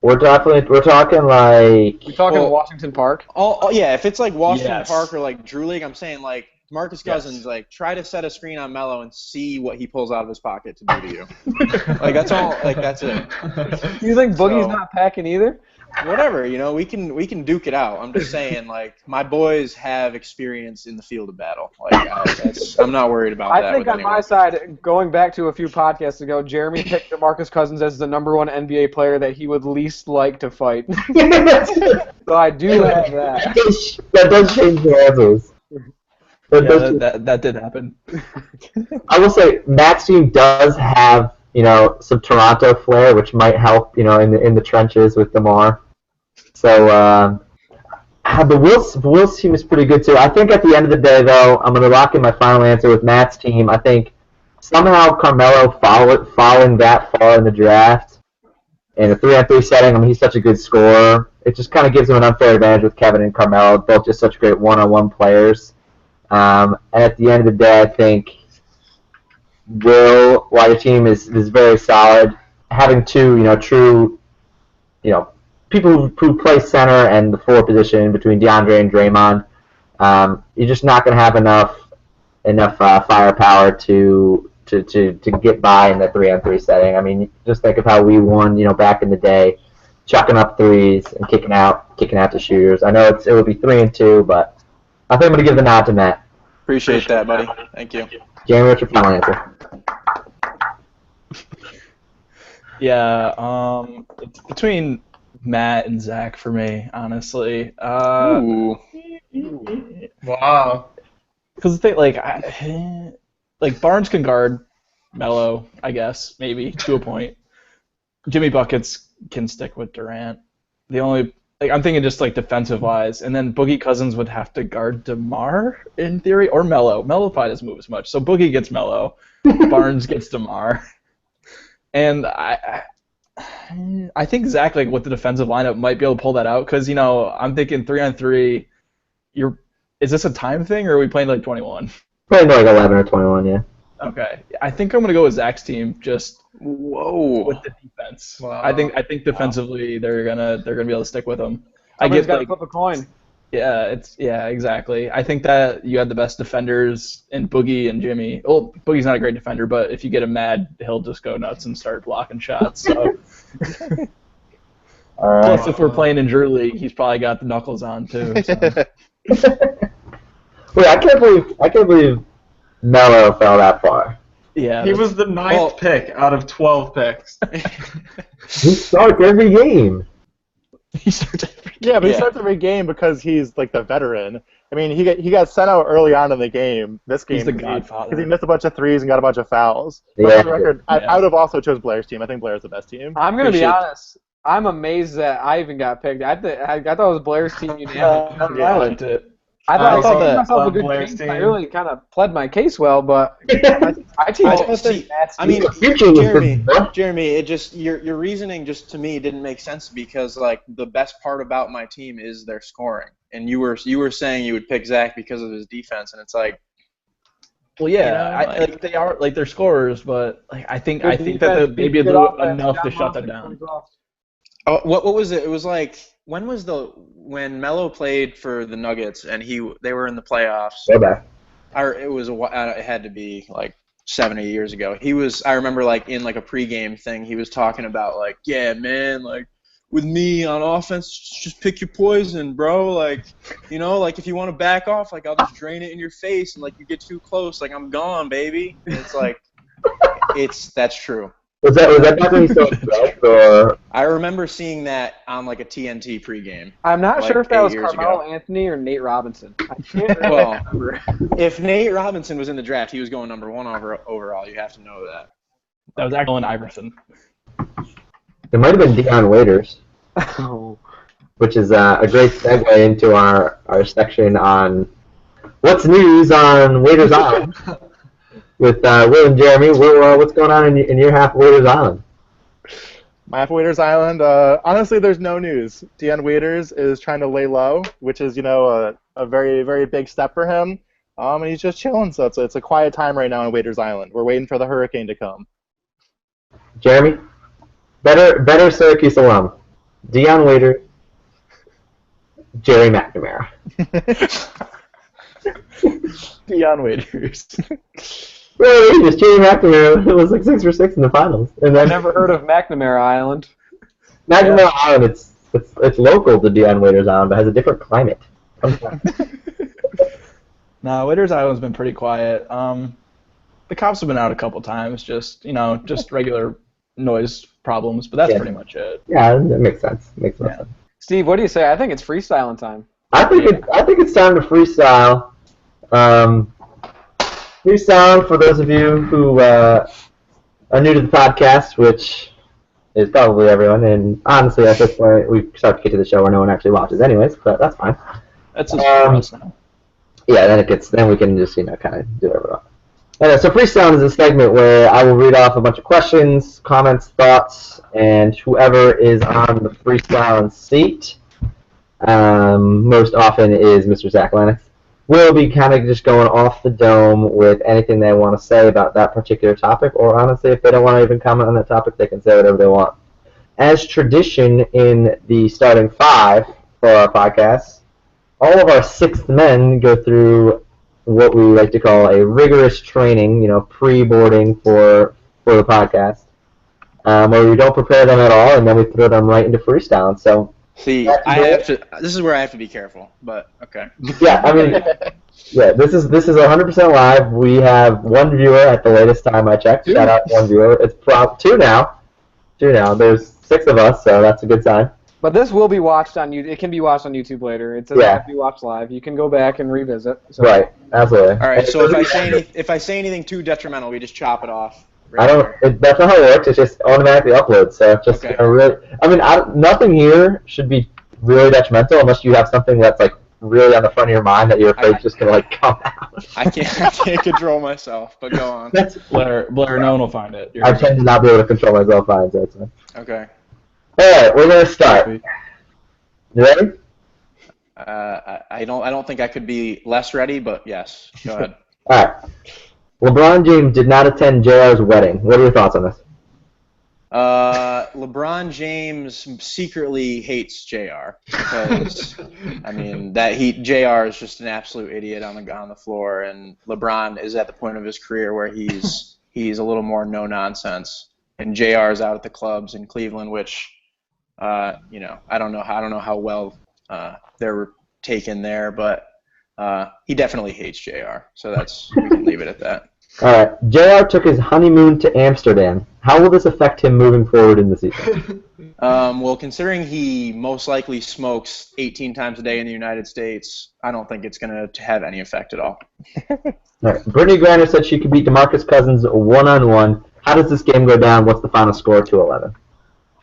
Speaker 2: Washington Park.
Speaker 5: Oh yeah, if it's Washington Park or Drew League, I'm saying Marcus Cousins, try to set a screen on Melo and see what he pulls out of his pocket to do to you. That's all. That's it.
Speaker 2: You think Boogie's not packing either?
Speaker 5: Whatever, we can duke it out. I'm just saying, my boys have experience in the field of battle. I'm not worried about that.
Speaker 2: I think on my side, going back to a few podcasts ago, Jeremy picked DeMarcus Cousins as the number one NBA player that he would least like to fight. So I do have that.
Speaker 1: That does change the answers.
Speaker 4: That did happen.
Speaker 1: I will say Matt's team does have some Toronto flair, which might help in the trenches with DeMar. So the Will's team is pretty good too. I think at the end of the day, though, I'm going to lock in my final answer with Matt's team. I think somehow Carmelo falling that far in the draft in a 3-on-3 setting. I mean, he's such a good scorer. It just kind of gives him an unfair advantage with Kevin and Carmelo, both just such great one-on-one players. And at the end of the day, I think Will, while your team is very solid, having two true people who play center and the forward position between DeAndre and Draymond, you're just not going to have enough firepower to get by in the 3-on-3 setting. I mean, just think of how we won back in the day, chucking up threes and kicking out the shooters. I know it would be 3-2, but I think I'm going to give the nod to Matt.
Speaker 5: Appreciate that, buddy. Thank you.
Speaker 1: Jamie, what's your final answer?
Speaker 4: Yeah, it's between Matt and Zach for me, honestly.
Speaker 5: Ooh.
Speaker 6: Wow.
Speaker 4: Because Barnes can guard Melo, I guess, maybe to a point. Jimmy Buckets can stick with Durant. The only I'm thinking just defensive wise, and then Boogie Cousins would have to guard DeMar in theory, or Melo. Melo probably doesn't move as much, so Boogie gets Melo, Barnes gets DeMar, and I think Zach with the defensive lineup might be able to pull that out because I'm thinking 3-on-3. Is this a time thing or are we playing 21?
Speaker 1: Probably 11 or 21, yeah.
Speaker 4: Okay, I think I'm gonna go with Zach's team. Just with the defense.
Speaker 6: Wow.
Speaker 4: I think defensively they're gonna be able to stick with them.
Speaker 2: Somebody's got to flip a coin.
Speaker 4: Yeah, exactly. I think that you had the best defenders in Boogie and Jimmy. Well, Boogie's not a great defender, but if you get him mad, he'll just go nuts and start blocking shots. So. Plus, if we're playing in Drew League, he's probably got the knuckles on too. So.
Speaker 1: Wait, I can't believe Melo fell that far.
Speaker 4: Yeah,
Speaker 6: he was the 9th pick out of 12 picks.
Speaker 1: He starts every game.
Speaker 7: He starts every game because he's the veteran. I mean, he got sent out early on in the game. This game,
Speaker 4: he's the godfather.
Speaker 7: Because he missed a bunch of threes and got a bunch of fouls.
Speaker 1: Yeah.
Speaker 7: For the record, I would have also chose Blair's team. I think Blair's the best team.
Speaker 2: I'm going to be honest. I'm amazed that I even got picked. I thought it was Blair's team unanimously.
Speaker 4: I liked it.
Speaker 2: I
Speaker 4: I
Speaker 2: thought
Speaker 4: thought
Speaker 2: I gave
Speaker 4: that,
Speaker 2: myself a good
Speaker 6: Blair's
Speaker 2: chance.
Speaker 6: team.
Speaker 2: I really kind of pled my case well, but I team
Speaker 5: Well,
Speaker 2: with
Speaker 5: see,
Speaker 2: Matt's
Speaker 5: I mean,
Speaker 2: team.
Speaker 5: Jeremy, it just your reasoning just to me didn't make sense because like the best part about my team is their scoring, and you were saying you would pick Zach because of his defense, and it's like,
Speaker 4: Well, yeah,
Speaker 5: You know,
Speaker 4: like they are like they're scorers, but like I think that they'd be
Speaker 2: Good
Speaker 4: able
Speaker 2: offense,
Speaker 4: enough to
Speaker 2: John
Speaker 4: shut them
Speaker 2: Moffett
Speaker 4: down.
Speaker 2: comes off.
Speaker 5: oh, what was it? It was like when Melo played for the Nuggets and they were in the playoffs.
Speaker 1: Go back.
Speaker 5: It had to be like 7 or 8 years ago. I remember like in like a pregame thing, he was talking about like, yeah, man, like with me on offense, just pick your poison, bro. Like, you know, like if you want to back off, like I'll just drain it in your face, and like you get too close, like I'm gone, baby. And it's like, that's true.
Speaker 1: Was that back when he still was, or
Speaker 5: I remember seeing that on like a TNT pregame.
Speaker 2: I'm not
Speaker 5: Like
Speaker 2: sure if that
Speaker 5: 8
Speaker 2: was
Speaker 5: years
Speaker 2: Carmelo
Speaker 5: ago.
Speaker 2: Anthony or Nate Robinson. I can't really
Speaker 5: Well,
Speaker 2: remember.
Speaker 5: If Nate Robinson was in the draft, he was going number 1 overall. You have to know that.
Speaker 4: That was Allen Iverson.
Speaker 1: it might have been Deion Waiters, which is a great segue into our section on what's news on Waiters Island with Will and Jeremy. Will, what's going on in your half of Waiters Island?
Speaker 7: My half of Waiters Island, honestly, there's no news. Deion Waiters is trying to lay low, which is, a very, very big step for him. And he's just chilling, so it's a quiet time right now on Waiters Island. We're waiting for the hurricane to come.
Speaker 1: Jeremy, better Syracuse alum, Deion Waiters, Jerry McNamara.
Speaker 4: Deion Waiters.
Speaker 1: Really, just Jerry McNamara was like 6 for 6 in the finals, and
Speaker 2: I
Speaker 1: then
Speaker 2: never heard of McNamara Island.
Speaker 1: McNamara Island. It's local to Deion Waiters Island, but has a different climate.
Speaker 4: No, Waiters Island's been pretty quiet. The cops have been out a couple times, just regular noise problems, but that's
Speaker 1: Yeah.
Speaker 4: pretty much it.
Speaker 1: Yeah, that makes sense. Makes more
Speaker 4: Yeah.
Speaker 1: sense.
Speaker 2: Steve, what do you say? I think it's freestyling time.
Speaker 1: I think it's time to freestyle. Freestyle for those of you who are new to the podcast, which is probably everyone. And honestly, at this point, we start to get to the show where no one actually watches, anyways. But that's fine.
Speaker 4: That's just for us now.
Speaker 1: Yeah, then we can just kind of do whatever. So freestyle is a segment where I will read off a bunch of questions, comments, thoughts, and whoever is on the freestyle seat, most often is Mr. Zach Lennox, will be kind of just going off the dome with anything they want to say about that particular topic, or honestly, if they don't want to even comment on that topic, they can say whatever they want. As tradition in the starting 5 for our podcast, all of our 6th men go through what we like to call a rigorous training, pre-boarding for the podcast, where we don't prepare them at all, and then we throw them right into freestyle. So,
Speaker 5: See, this is where I have to be careful, but okay.
Speaker 1: yeah, I mean, yeah, this is 100% live. We have 1 viewer at the latest time I checked. Shout out to 1 viewer. It's 2 now. 2 now. There's 6 of us, so that's a good sign.
Speaker 2: But this will be watched on YouTube. It can be watched on YouTube later. It doesn't have to be watched live. You can go back and revisit. So.
Speaker 1: Right, absolutely.
Speaker 5: All right, so if I say anything too detrimental, we just chop it off.
Speaker 1: That's not how it works. It's just automatically uploads. So it's just nothing here should be really detrimental unless you have something that's like really on the front of your mind that you're afraid just gonna come out.
Speaker 5: I can't control myself, but go on.
Speaker 4: Blair, no one will find it.
Speaker 1: I tend to not be able to control myself fine, so it's fine.
Speaker 5: Okay.
Speaker 1: All right, we're gonna start. You ready?
Speaker 5: I don't think I could be less ready, but yes. Go ahead.
Speaker 1: All right. LeBron James did not attend JR's wedding. What are your thoughts on this?
Speaker 5: LeBron James secretly hates JR because JR is just an absolute idiot on the floor, and LeBron is at the point of his career where he's a little more no nonsense, and JR is out at the clubs in Cleveland, which I don't know how well they're taken there, but he definitely hates JR, so we can leave it at that.
Speaker 1: All right. JR took his honeymoon to Amsterdam. How will this affect him moving forward in the season?
Speaker 5: Well, considering he most likely smokes 18 times a day in the United States, I don't think it's going to have any effect at all.
Speaker 1: All right. Brittany Griner said she could beat DeMarcus Cousins 1-on-1. How does this game go down? What's the final score? 2-11.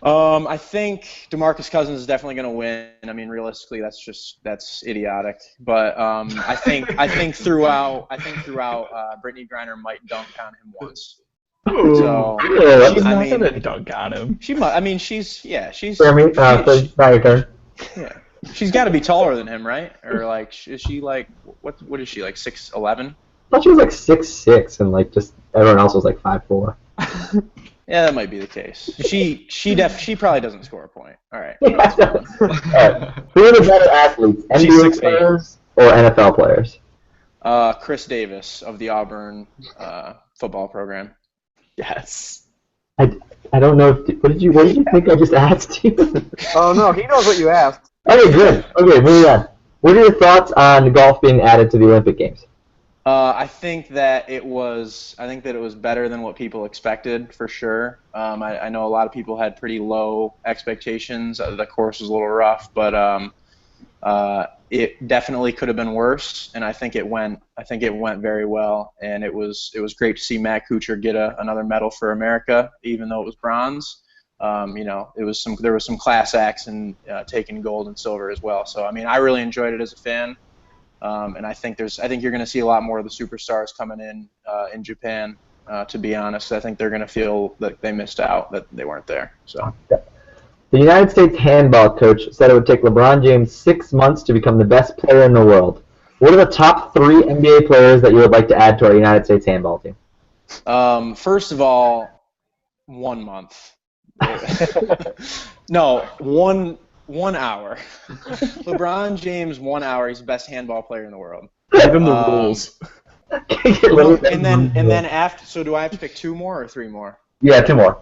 Speaker 5: I think DeMarcus Cousins is definitely going to win. I mean, realistically, that's idiotic. But I think throughout, Brittany Griner might dunk on him once. So
Speaker 4: She's not gonna dunk on him.
Speaker 5: she might. I mean, she's
Speaker 1: Jeremy, so now your turn.
Speaker 5: yeah. She's got to be taller than him, right? Or like, is she like what is she like 6'11"?
Speaker 1: I thought she was like 6'6", and like just everyone else was like 5'4".
Speaker 5: Yeah, that might be the case. She probably doesn't score a point. All right.
Speaker 1: All right. Who are the better athletes,
Speaker 4: She's
Speaker 1: NBA
Speaker 4: 6'8".
Speaker 1: players or NFL players?
Speaker 5: Chris Davis of the Auburn football program.
Speaker 4: Yes.
Speaker 1: I don't know. What did you think I just asked you?
Speaker 2: Oh no, he knows what you asked.
Speaker 1: Okay, good. Okay, moving on. What are your thoughts on golf being added to the Olympic Games?
Speaker 5: I think that it was better than what people expected, for sure. I know a lot of people had pretty low expectations. The course was a little rough, but it definitely could have been worse. And I think it went very well. And it was great to see Matt Kuchar get another medal for America, even though it was bronze. There was some class acts and taking gold and silver as well. So I mean, I really enjoyed it as a fan. And I think you're going to see a lot more of the superstars coming in Japan. To be honest, I think they're going to feel that they missed out, that they weren't there. So,
Speaker 1: the United States handball coach said it would take LeBron James 6 months to become the best player in the world. What are the top 3 NBA players that you would like to add to our United States handball team?
Speaker 5: First of all, 1 month. No, 1 hour. LeBron James, 1 hour. He's the best handball player in the world.
Speaker 4: Give him the rules.
Speaker 5: And then after. So do I have to pick 2 more or 3 more?
Speaker 1: Yeah, 2 more.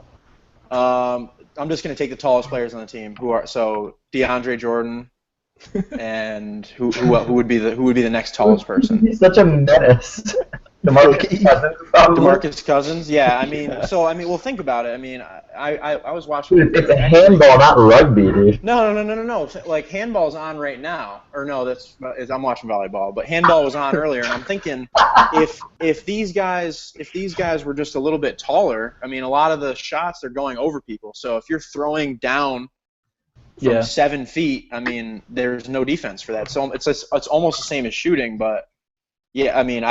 Speaker 5: I'm just gonna take the tallest players on the team. DeAndre Jordan, and who would be the next tallest person?
Speaker 1: He's such a menace.
Speaker 5: DeMarcus Cousins. Yeah, well, think about it. I mean, I was watching.
Speaker 1: Dude, it's a handball, not rugby, dude.
Speaker 5: No. Like, handball's on right now. Or no, I'm watching volleyball. But handball was on earlier, and I'm thinking, if these guys were just a little bit taller, I mean, a lot of the shots they're going over people. So if you're throwing down from 7 feet, I mean, there's no defense for that. So it's almost the same as shooting, but. Yeah, I mean,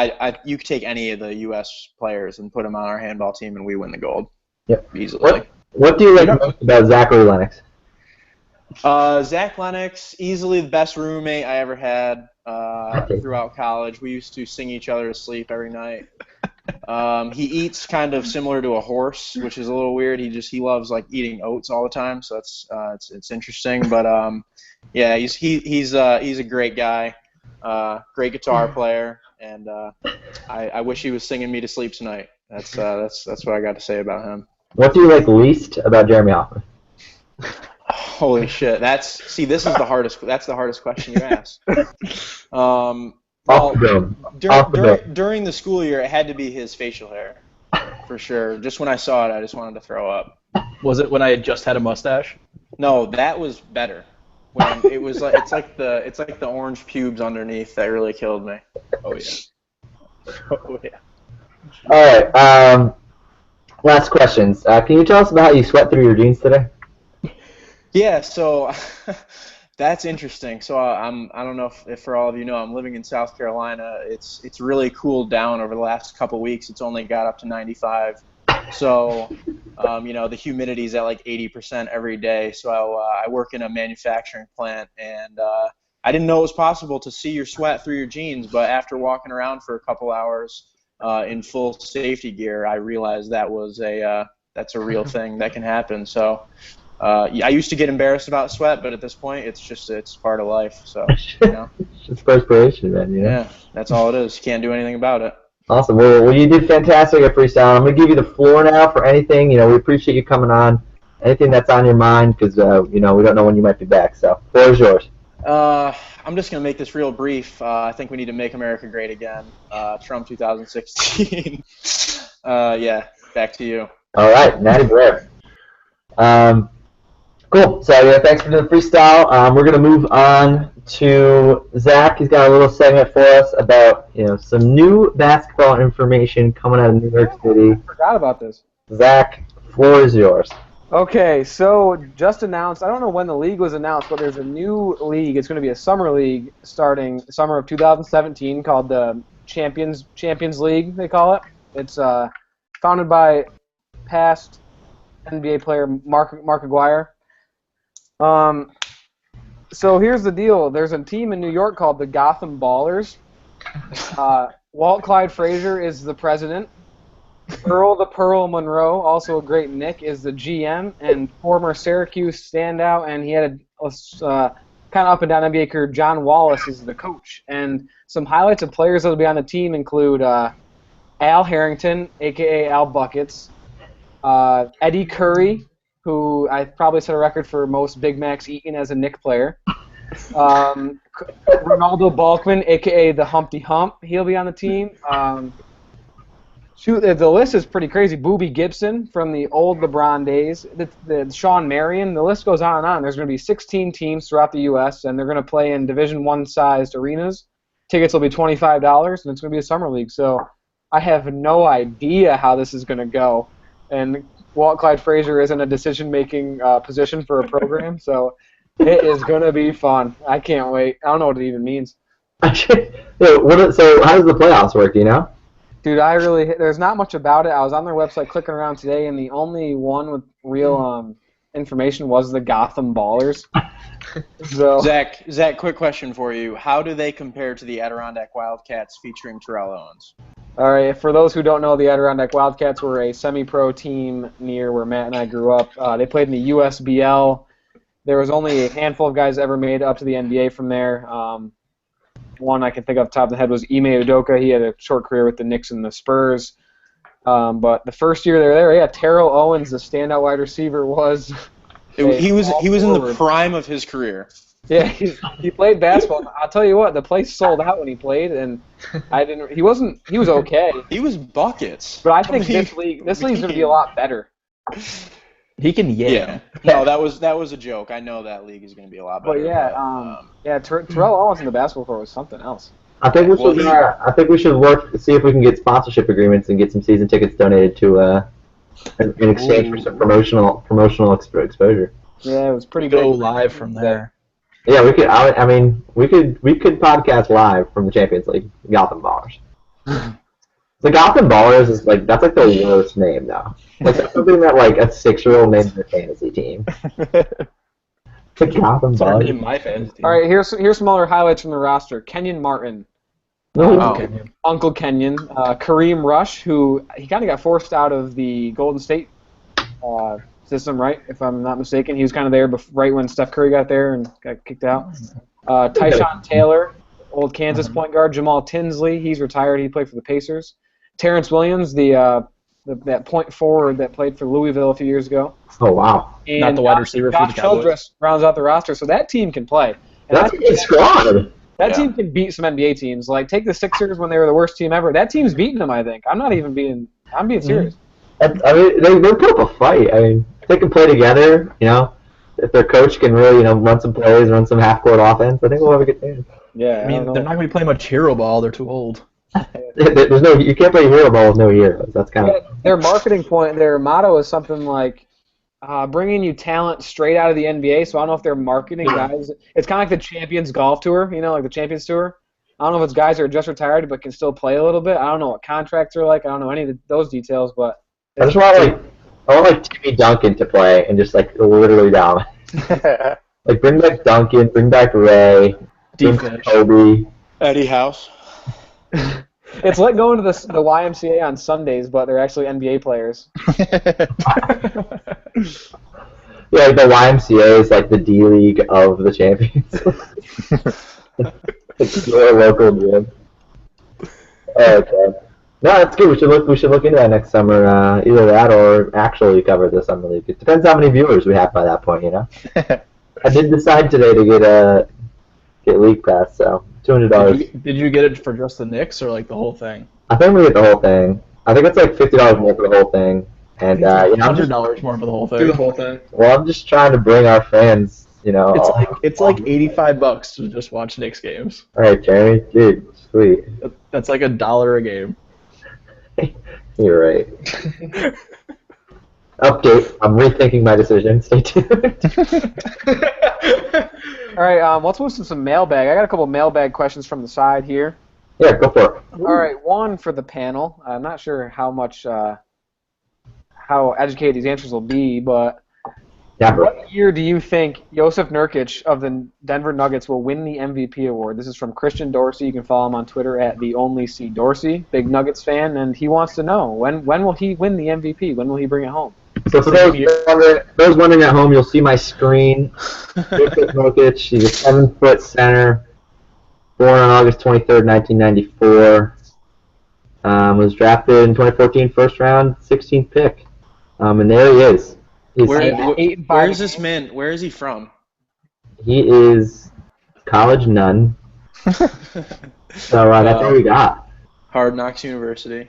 Speaker 5: you could take any of the U.S. players and put them on our handball team, and we win the gold.
Speaker 1: Yep.
Speaker 5: Easily.
Speaker 1: What do you like most about Zachary Lennox?
Speaker 5: Zach Lennox, easily the best roommate I ever had throughout college. We used to sing each other to sleep every night. He eats kind of similar to a horse, which is a little weird. He loves like eating oats all the time, so it's interesting. But yeah, he's a great guy, great guitar player. And I wish he was singing me to sleep tonight. That's what I got to say about him.
Speaker 1: What do you like least about Jeremy Hoffman?
Speaker 5: Holy shit! This is the hardest. That's the hardest question you asked. During the school year, it had to be his facial hair, for sure. Just when I saw it, I just wanted to throw up.
Speaker 4: Was it when I had just had a mustache?
Speaker 5: No, that was better. When it was like it's like the orange pubes underneath that really killed me.
Speaker 4: Oh yeah.
Speaker 5: Oh yeah.
Speaker 1: All right. Last questions. Can you tell us about how you sweat through your jeans today?
Speaker 5: Yeah. So that's interesting. So I don't know if for all of you know, I'm living in South Carolina. It's really cooled down over the last couple weeks. It's only got up to 95. So, the humidity's at like 80% every day. So I work in a manufacturing plant, and I didn't know it was possible to see your sweat through your jeans. But after walking around for a couple hours in full safety gear, I realized that's a real thing that can happen. So I used to get embarrassed about sweat, but at this point, it's part of life. So
Speaker 1: It's perspiration, man.
Speaker 5: Yeah, that's all it is. You can't do anything about it.
Speaker 1: Awesome. Well, you did fantastic at freestyle. I'm going to give you the floor now for anything. We appreciate you coming on. Anything that's on your mind, because, we don't know when you might be back. So, floor is yours.
Speaker 5: I'm just going to make this real brief. I think we need to make America great again. Trump 2016. Yeah, back to you.
Speaker 1: All right, Natty Blair. Cool. So, yeah, thanks for doing the freestyle. We're going to move on to Zach. He's got a little segment for us about, some new basketball information coming out of New York City.
Speaker 2: I forgot about this.
Speaker 1: Zach, floor is yours.
Speaker 2: Okay, so just announced. I don't know when the league was announced, but there's a new league. It's going to be a summer league starting summer of 2017 called the Champions League. They call it. It's founded by past NBA player Mark Aguirre. So here's the deal. There's a team in New York called the Gotham Ballers. Walt Clyde Frazier is the president. Earl the Pearl Monroe, also a great Nick, is the GM, and former Syracuse standout, and he had a kind of up and down NBA career. John Wallace is the coach. And some highlights of players that will be on the team include Al Harrington, a.k.a. Al Buckets, Eddie Curry, who I probably set a record for most Big Macs eaten as a Knick player. Ronaldo Balkman, a.k.a. the Humpty Hump, he'll be on the team. Shoot, the list is pretty crazy. Boobie Gibson from the old LeBron days. The Sean Marion. The list goes on and on. There's going to be 16 teams throughout the U.S., and they're going to play in Division I-sized arenas. Tickets will be $25, and it's going to be a summer league. So I have no idea how this is going to go. And Walt Clyde Frazier is in a decision-making position for a program, so it is going to be fun. I can't wait. I don't know what it even means.
Speaker 1: So how does the playoffs work, do you know?
Speaker 2: Dude, there's not much about it. I was on their website clicking around today, and the only one with real information was the Gotham Ballers. So,
Speaker 5: Zach, quick question for you. How do they compare to the Adirondack Wildcats featuring Terrell Owens?
Speaker 2: All right, for those who don't know, the Adirondack Wildcats were a semi-pro team near where Matt and I grew up. They played in the USBL. There was only a handful of guys ever made up to the NBA from there. One I can think off the top of the head was Ime Udoka. He had a short career with the Knicks and the Spurs. But the first year they were there, Terrell Owens, the standout wide receiver, was.
Speaker 5: He was in the prime of his career.
Speaker 2: Yeah, he played basketball. I'll tell you what, the place sold out when he played, and He was okay.
Speaker 5: He was buckets.
Speaker 2: But I think this league's going to be a lot better.
Speaker 4: He can yell.
Speaker 5: Yeah. No, that was a joke. I know that league is going to be a lot better.
Speaker 2: But Terrell Owens in the basketball court was something else.
Speaker 1: I think we should work to see if we can get sponsorship agreements and get some season tickets donated to in exchange for some promotional exposure.
Speaker 2: Yeah, it was pretty
Speaker 4: good.
Speaker 2: Go
Speaker 4: live from there.
Speaker 1: Yeah, we could. We could podcast live from the Champions League. Gotham Ballers. The Gotham Ballers is that's the worst name though. That's something that a 6-year-old names their fantasy team. The Gotham Ballers.
Speaker 4: My fantasy team.
Speaker 2: All right, here's some other highlights from the roster. Kenyon Martin. Uncle Kenyon. Kareem Rush, who he kind of got forced out of the Golden State system, right? If I'm not mistaken, he was kind of there right when Steph Curry got there and got kicked out. Tyshawn Taylor, old Kansas point guard. Jamal Tinsley, he's retired. He played for the Pacers. Terrence Williams, that point forward that played for Louisville a few years ago.
Speaker 1: Oh wow!
Speaker 2: And
Speaker 4: not the wide receiver for the Cowboys.
Speaker 2: Childress rounds out the roster, so that team can play. And
Speaker 1: That's a good squad.
Speaker 2: That team can beat some NBA teams. Take the Sixers when they were the worst team ever. That team's beating them, I think. I'm being serious.
Speaker 1: They put up a fight. They can play together. If their coach can really run some plays, run some half-court offense, I think we'll have a good team.
Speaker 2: Yeah.
Speaker 4: They're not going to be playing much hero ball. They're too old.
Speaker 1: You can't play hero ball with no heroes. That's kind of
Speaker 2: their marketing point. Their motto is something like bringing you talent straight out of the NBA. So I don't know if they're marketing guys. It's kind of like the Champions Golf Tour, like the Champions Tour. I don't know if it's guys who are just retired but can still play a little bit. I don't know what contracts are like. I don't know any of those details, but
Speaker 1: I just want Timmy Duncan to play and just literally down. Bring back Duncan, bring back Ray, bring back Kobe,
Speaker 5: Eddie House.
Speaker 2: It's like going to the YMCA on Sundays, but they're actually NBA players.
Speaker 1: Yeah, the YMCA is the D League of the Champions. It's your local gym. Okay. No, that's good. We should look into that next summer. Either that or actually cover the summer league. It depends how many viewers we have by that point. I did decide today to get league pass, so $200.
Speaker 4: Did you get it for just the Knicks or the whole thing?
Speaker 1: I think we get the whole thing. I think it's $50 more for the whole thing, and
Speaker 4: $100 more for the whole thing.
Speaker 6: Do the whole thing.
Speaker 1: Well, I'm just trying to bring our fans.
Speaker 4: It's $85 to just watch Knicks games.
Speaker 1: All right, Jeremy, dude, sweet.
Speaker 4: That's $1 a game.
Speaker 1: You're right. Update. I'm rethinking my decision. Stay tuned.
Speaker 2: All right, let's move to some mailbag. I got a couple mailbag questions from the side here.
Speaker 1: Yeah, go for it.
Speaker 2: All right, one for the panel. I'm not sure how much, how educated these answers will be, but
Speaker 1: Never.
Speaker 2: what year do you think Josef Nurkic of the Denver Nuggets will win the MVP award? This is from Christian Dorsey. You can follow him on Twitter at @TheOnlyCDorsey. Big Nuggets fan, and he wants to know when will he win the MVP? When will he bring it home?
Speaker 1: So for those wondering at home, you'll see my screen. Josef Nurkic, he's a 7-foot center, born on August 23rd, 1994. Was drafted in 2014, first round, 16th pick. And there he is.
Speaker 5: Where is this man? Where is he from?
Speaker 1: He is college none. So that's all we got.
Speaker 5: Hard Knocks University.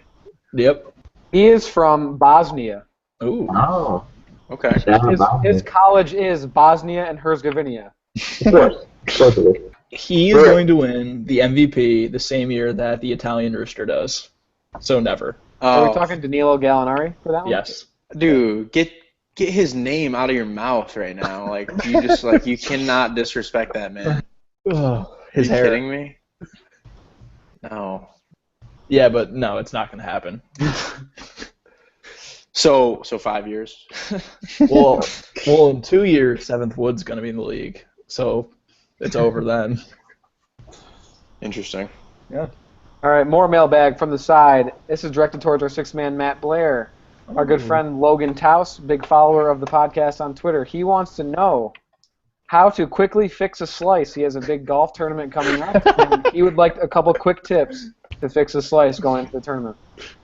Speaker 4: Yep.
Speaker 2: He is from Bosnia.
Speaker 4: Ooh.
Speaker 1: Oh.
Speaker 5: Okay.
Speaker 2: His college is Bosnia and Herzegovina.
Speaker 1: Of course. Totally.
Speaker 4: He is going to win the MVP the same year that the Italian Rooster does. So never.
Speaker 2: Are we talking Danilo Gallinari for that one?
Speaker 4: Yes.
Speaker 5: Dude, get his name out of your mouth right now. Like you just you cannot disrespect that man.
Speaker 4: His
Speaker 5: Are you
Speaker 4: hair.
Speaker 5: kidding me? No.
Speaker 4: Yeah, but no, it's not going to happen.
Speaker 5: So 5 years.
Speaker 4: well, in 2 years, Seventh Wood's going to be in the league, so it's over then.
Speaker 5: Interesting.
Speaker 4: Yeah.
Speaker 2: All right, more mailbag from the side. This is directed towards our sixth-man, Matt Blair. Our good friend Logan Taus, big follower of the podcast on Twitter. He wants to know how to quickly fix a slice. He has a big golf tournament coming up, and he would like a couple quick tips to fix a slice going into the tournament.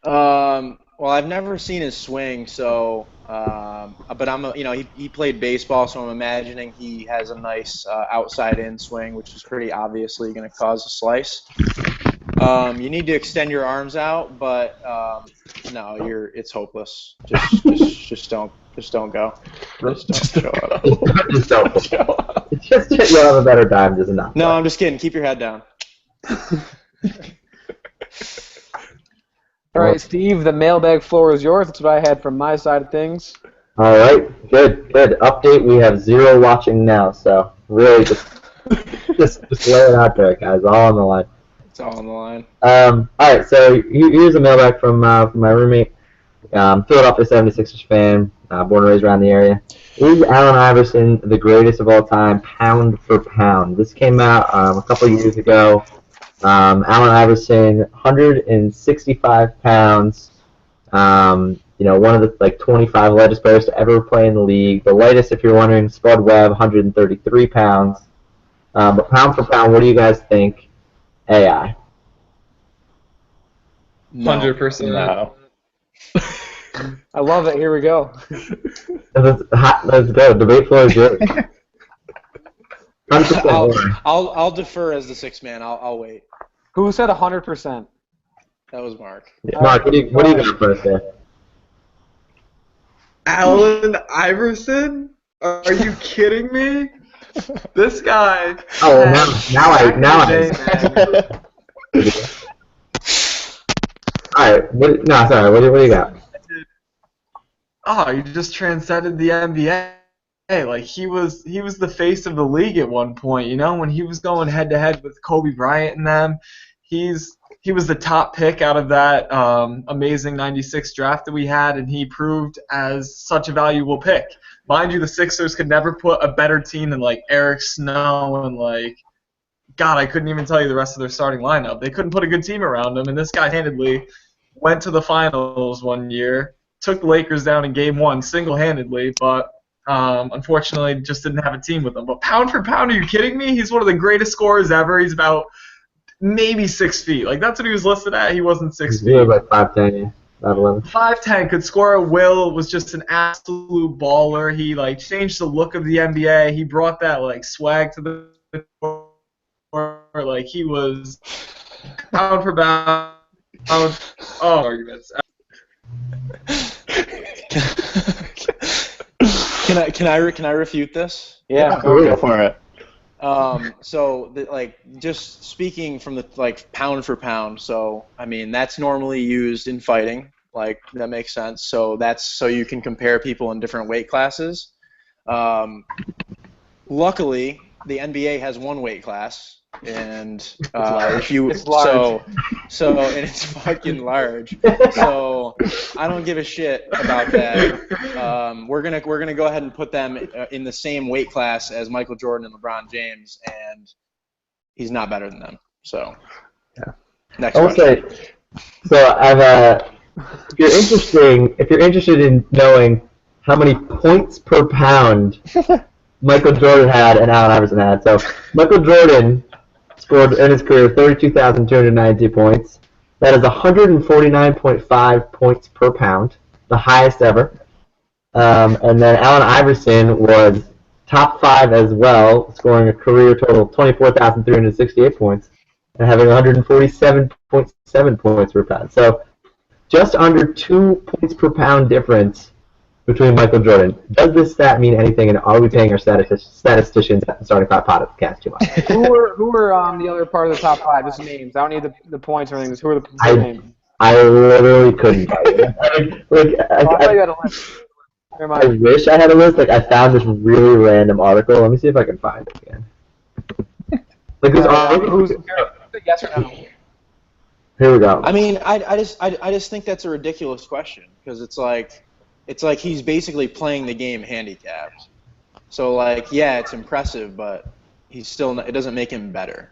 Speaker 5: Well, I've never seen his swing, so but he played baseball, so I'm imagining he has a nice outside-in swing, which is pretty obviously going to cause a slice. You need to extend your arms out, but no, it's hopeless. Just don't go. Just don't show up.
Speaker 1: Just don't show up. Just you'll have a better time, just not.
Speaker 5: No, I'm just kidding. Keep your head down.
Speaker 2: All right, Steve, the mailbag floor is yours. That's what I had from my side of things.
Speaker 1: All right, good. Update, we have 0 watching now, so really just lay it out there, guys, all on the line.
Speaker 5: It's all on the line.
Speaker 1: All right, so here's a mailbag from my roommate, Philadelphia 76ers fan, born and raised around the area. Is Allen Iverson the greatest of all time, pound for pound? This came out a couple years ago. Allen Iverson, 165 pounds. One of the 25 lightest players to ever play in the league. The lightest, if you're wondering, Spud Webb, 133 pounds. But pound for pound, what do you guys think? AI.
Speaker 6: 100%.
Speaker 4: No.
Speaker 2: I love it. Here we go.
Speaker 1: Let's go. Debate floor is yours. 100%.
Speaker 5: I'll defer as the sixth man. I'll wait.
Speaker 2: Who said 100%?
Speaker 5: That was Mark.
Speaker 1: Yeah. Mark, what do you got first there?
Speaker 6: Allen Iverson? Are you kidding me? This guy.
Speaker 1: Oh, now I. All right. What do you got?
Speaker 6: Oh, he just transcended the NBA. Like he was the face of the league at one point. When he was going head to head with Kobe Bryant and them, he was the top pick out of that amazing '96 draft that we had, and he proved as such a valuable pick. Mind you, the Sixers could never put a better team than Eric Snow and God, I couldn't even tell you the rest of their starting lineup. They couldn't put a good team around him, and this guy handedly went to the finals one year, took the Lakers down in Game 1 single-handedly, but unfortunately just didn't have a team with him. But pound for pound, are you kidding me? He's one of the greatest scorers ever. He's about maybe 6 feet. That's what he was listed at. He wasn't 6 feet.
Speaker 1: He was 5'10", yeah. 5'11".
Speaker 6: 5'10", could score at will, was just an absolute baller. He changed the look of the NBA. He brought that swag to the court. He was pound for pound. Arguments.
Speaker 5: Can I refute this?
Speaker 2: Yeah.
Speaker 7: Go for it.
Speaker 5: Just speaking from the pound for pound. So that's normally used in fighting. Like, that makes sense. So that's so you can compare people in different weight classes. Luckily, the NBA has one weight class, and if you
Speaker 2: It's large.
Speaker 5: and it's fucking large. So I don't give a shit about that. We're gonna go ahead and put them in the same weight class as Michael Jordan and LeBron James, and he's not better than them. So next
Speaker 1: I will
Speaker 5: question.
Speaker 1: say, so I've if you're interested in knowing how many points per pound Michael Jordan had and Allen Iverson had. So Michael Jordan scored in his career 32,292 points. That is 149.5 points per pound, the highest ever. And then Allen Iverson was top 5 as well, scoring a career total of 24,368 points and having 147.7 points per pound. So just under 2 points per pound difference between Michael Jordan. Does this stat mean anything, and are we paying our statisticians at the Starting Five podcast too much?
Speaker 2: Who are the other part of the top 5? Just names. I don't need the points or anything. Just who are the names?
Speaker 1: I literally couldn't tell you.
Speaker 2: I thought you had a list. Never
Speaker 1: I
Speaker 2: mind.
Speaker 1: wish I had a list. Like, I found this really random article. Let me see if I can find it again. Like, this article.
Speaker 2: Who's yes or no?
Speaker 1: Here we go.
Speaker 5: I mean, I just think that's a ridiculous question, because it's like he's basically playing the game handicapped. So, like, yeah, it's impressive, but he's still not, it doesn't make him better.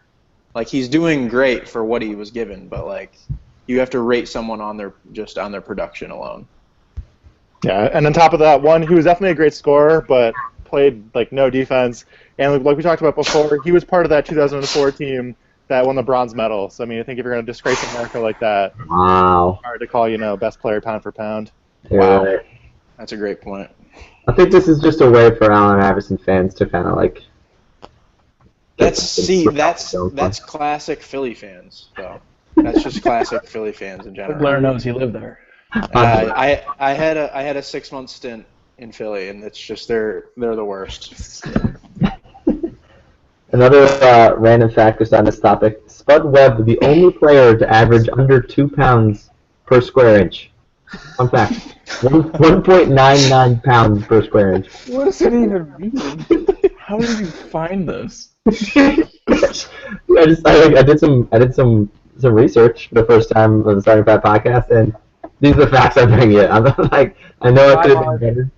Speaker 5: Like, he's doing great for what he was given, but, like, you have to rate someone on their production alone.
Speaker 7: Yeah, and on top of that, he was definitely a great scorer, but played like no defense. And like we talked about before, he was part of that 2004 team that won the bronze medal. So I mean, I think if you're going to disgrace America like that,
Speaker 1: Wow.
Speaker 7: hard to call best player pound for pound.
Speaker 5: Wow.
Speaker 1: Yeah.
Speaker 5: That's a great point.
Speaker 1: I think this is just a way for Allen Iverson fans to kind of like.
Speaker 5: That's classic Philly fans, though. That's just classic Philly fans in general.
Speaker 4: Blair knows he lived there.
Speaker 5: I had a 6-month stint in Philly, and it's just they're the worst.
Speaker 1: Another random fact just on this topic: Spud Webb, the only player to average under 2 pounds per square inch. Fun fact: 1.99 pounds per square inch.
Speaker 2: What does it even mean?
Speaker 4: How did you find this?
Speaker 1: I did some research for the first time on the Starting Five podcast, and these are the facts I bring you. I'm like, I know it could have been better.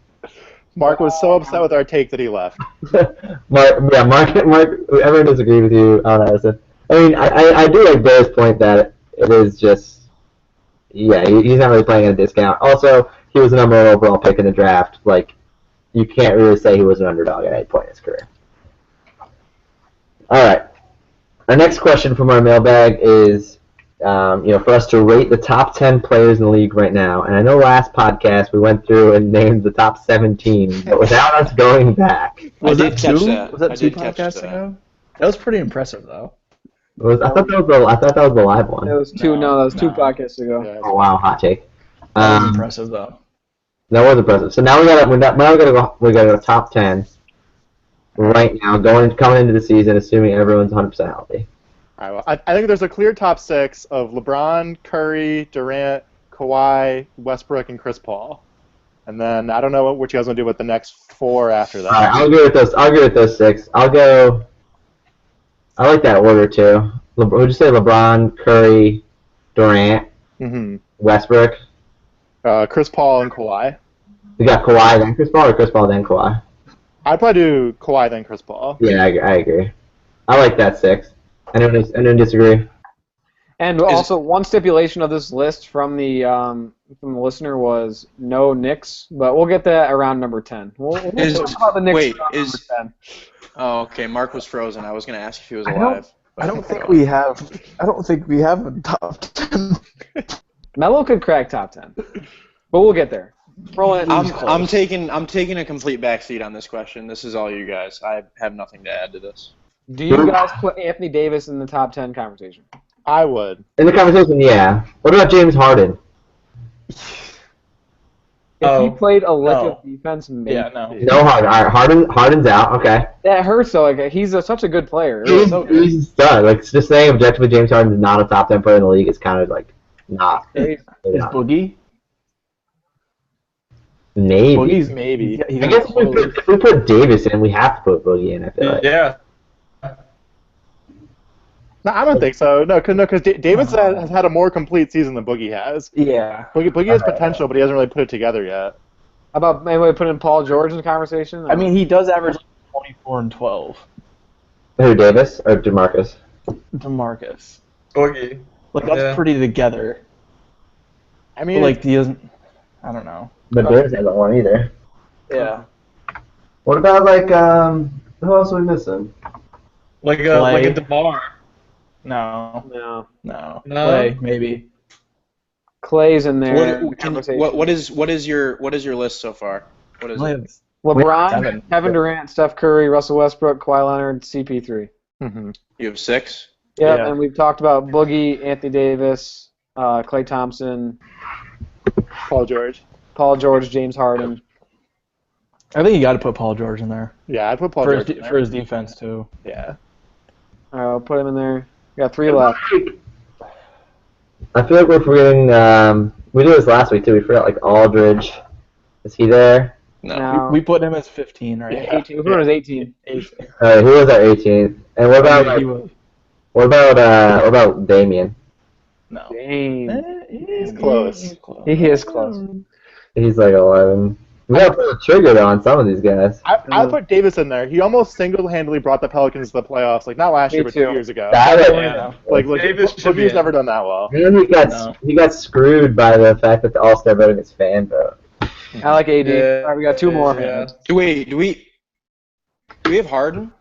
Speaker 7: Mark was so upset with our take that he left.
Speaker 1: Mark, everyone does agree with you on that. I mean, I do like Bear's point that it is just, yeah, he's not really playing at a discount. Also, he was the number 1 overall pick in the draft. Like, you can't really say he was an underdog at any point in his career. All right. Our next question from our mailbag is, for us to rate the top 10 players in the league right now. And I know last podcast we went through and named the top 17, but without us going back.
Speaker 5: I did catch that.
Speaker 4: Was that
Speaker 5: I
Speaker 4: 2
Speaker 5: did catch
Speaker 4: podcasts
Speaker 5: that.
Speaker 4: ago? That was pretty impressive, though.
Speaker 1: I thought that was the live one.
Speaker 2: That was two. No, that was two
Speaker 4: No.
Speaker 2: podcasts ago.
Speaker 7: Yeah.
Speaker 1: Oh wow, hot take.
Speaker 4: That was impressive, though.
Speaker 1: That was impressive. So now we gotta go top 10 right now, coming into the season, assuming everyone's 100% healthy.
Speaker 7: All right, well, I think there's a clear top 6 of LeBron, Curry, Durant, Kawhi, Westbrook, and Chris Paul. And then I don't know what you guys want to do with the next 4 after that.
Speaker 1: All right, I'll agree with those 6. I like that order too. Would you say LeBron, Curry, Durant, Westbrook?
Speaker 7: Chris Paul and Kawhi.
Speaker 1: You got Kawhi then Chris Paul, or Chris Paul then Kawhi?
Speaker 7: I'd probably do Kawhi then Chris Paul.
Speaker 1: Yeah, I agree. I like that 6. Anyone disagree?
Speaker 2: And also, one stipulation of this list from the listener was no Knicks, but we'll get that around number 10. We'll talk about the Knicks around number 10.
Speaker 5: Oh, okay. Mark was frozen. I was going to ask if he was alive.
Speaker 4: I don't think we have a top 10.
Speaker 2: Melo could crack top 10, but we'll get there.
Speaker 5: I'm taking a complete backseat on this question. This is all you guys. I have nothing to add to this.
Speaker 2: Do you guys put Anthony Davis in the top 10 conversation?
Speaker 7: I would.
Speaker 1: In the conversation, yeah. What about James Harden?
Speaker 2: If he played a lick of defense, maybe.
Speaker 4: Yeah, no.
Speaker 1: No Harden. All right, Harden's out. Okay.
Speaker 2: That hurts though. Like he's such a good player.
Speaker 1: He's a stud. Like, just saying objectively James Harden is not a top 10 player in the league is kind of like not.
Speaker 4: Is Boogie?
Speaker 1: Maybe.
Speaker 4: Boogie's
Speaker 7: Maybe.
Speaker 4: He's
Speaker 1: I guess if we put Davis in, we have to put Boogie in. I feel like.
Speaker 6: Yeah.
Speaker 7: No, I don't think so. No, because Davis has had a more complete season than Boogie has.
Speaker 4: Yeah.
Speaker 7: Boogie has potential, but he hasn't really put it together yet.
Speaker 2: How about maybe putting Paul George in the conversation?
Speaker 4: I mean, he does average 24 and 12.
Speaker 1: Who, Davis or DeMarcus?
Speaker 4: DeMarcus.
Speaker 6: Boogie.
Speaker 4: Like, that's pretty together.
Speaker 7: I mean,
Speaker 4: But, like, he doesn't... I don't know.
Speaker 1: But Davis hasn't won either.
Speaker 2: yeah.
Speaker 1: What about like who else are we missing?
Speaker 6: Like a
Speaker 4: Clay.
Speaker 6: DeMar.
Speaker 4: No.
Speaker 2: No.
Speaker 4: No.
Speaker 6: No?
Speaker 4: Clay, maybe.
Speaker 2: Clay's in there. in the
Speaker 5: What
Speaker 2: conversation.
Speaker 5: what is your list so far? What is it?
Speaker 2: LeBron,
Speaker 4: Seven.
Speaker 2: Kevin Durant, Steph Curry, Russell Westbrook, Kawhi Leonard, CP3.
Speaker 7: mhm.
Speaker 5: You have 6?
Speaker 2: Yeah,
Speaker 7: Yeah.
Speaker 2: and we've talked about Boogie, Anthony Davis, Klay Thompson,
Speaker 7: Paul George.
Speaker 2: Paul George, James Harden.
Speaker 4: I think you got to put Paul George in there.
Speaker 7: Yeah, I'd put Paul
Speaker 4: For
Speaker 7: George. in there.
Speaker 4: his defense, too.
Speaker 7: Yeah.
Speaker 2: All right, I'll put him in there. We got 3 left.
Speaker 1: I feel like we're forgetting. We did this last week too. We forgot like Aldridge. Is he there?
Speaker 5: No.
Speaker 2: Now,
Speaker 4: We put him as 15, right?
Speaker 7: Yeah.
Speaker 2: 18. Who was 18?
Speaker 1: Who was our 18th? And what about
Speaker 4: He
Speaker 1: like,
Speaker 4: was.
Speaker 1: what about Damian?
Speaker 4: No.
Speaker 2: Dang.
Speaker 7: He's close.
Speaker 4: He's close.
Speaker 2: He is close.
Speaker 1: He's like 11. We gotta pull the trigger though on some of these guys.
Speaker 7: I'd put Davis in there. He almost single-handedly brought the Pelicans to the playoffs. Like, not last
Speaker 2: Me
Speaker 7: year, but
Speaker 2: too.
Speaker 7: 2 years ago.
Speaker 4: Yeah.
Speaker 7: Like,
Speaker 6: Davis should be
Speaker 7: Boogie's
Speaker 6: in.
Speaker 7: never done that well.
Speaker 1: And then he got screwed by the fact that the All-Star voting is fan vote.
Speaker 2: I like AD.
Speaker 6: Yeah.
Speaker 2: All right, we got 2 more.
Speaker 6: Yeah.
Speaker 5: Do we have Harden?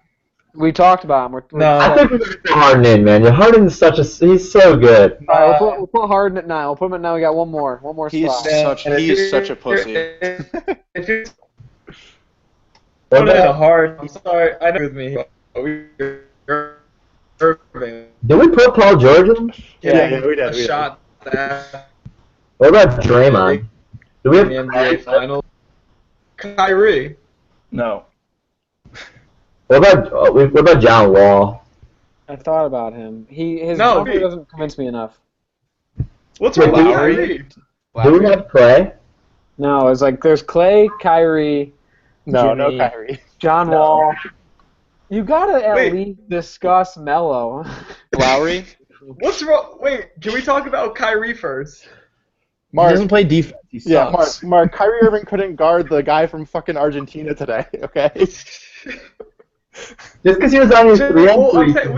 Speaker 2: We talked about him.
Speaker 6: No.
Speaker 1: I think we're gonna put Harden in, man. Harden's he's so good.
Speaker 2: All right, we'll put Harden at 9. We'll put him at 9. We got one more
Speaker 5: He's
Speaker 2: spot.
Speaker 5: such a pussy.
Speaker 6: If you
Speaker 1: What
Speaker 6: put in a
Speaker 1: about,
Speaker 6: hard, I'm sorry, I know with me. Irving.
Speaker 1: did we put Paul George in?
Speaker 7: Yeah, we
Speaker 6: A
Speaker 7: did.
Speaker 6: shot that
Speaker 1: What about Draymond? Do we
Speaker 6: in
Speaker 1: have
Speaker 6: the NBA Finals. Kyrie.
Speaker 4: No.
Speaker 1: What about John Wall?
Speaker 2: I thought about him. His
Speaker 6: No,
Speaker 2: number
Speaker 6: me.
Speaker 2: doesn't convince me enough.
Speaker 6: What's
Speaker 1: Wait,
Speaker 6: with Lowry?
Speaker 1: Do we have Clay?
Speaker 2: No, it's like there's Clay, Kyrie,
Speaker 7: No,
Speaker 2: Jimmy.
Speaker 7: no Kyrie.
Speaker 2: John Wall. You gotta at
Speaker 6: Wait.
Speaker 2: least discuss Melo.
Speaker 5: Lowry?
Speaker 6: What's wrong? Wait, can we talk about Kyrie first?
Speaker 4: He
Speaker 7: Mark,
Speaker 4: doesn't play defense. He
Speaker 7: yeah,
Speaker 4: sucks.
Speaker 7: Mark. Kyrie Irving couldn't guard the guy from fucking Argentina today. Okay.
Speaker 1: Just because he was on his
Speaker 6: Well, I'm
Speaker 1: 3-on-3.
Speaker 6: saying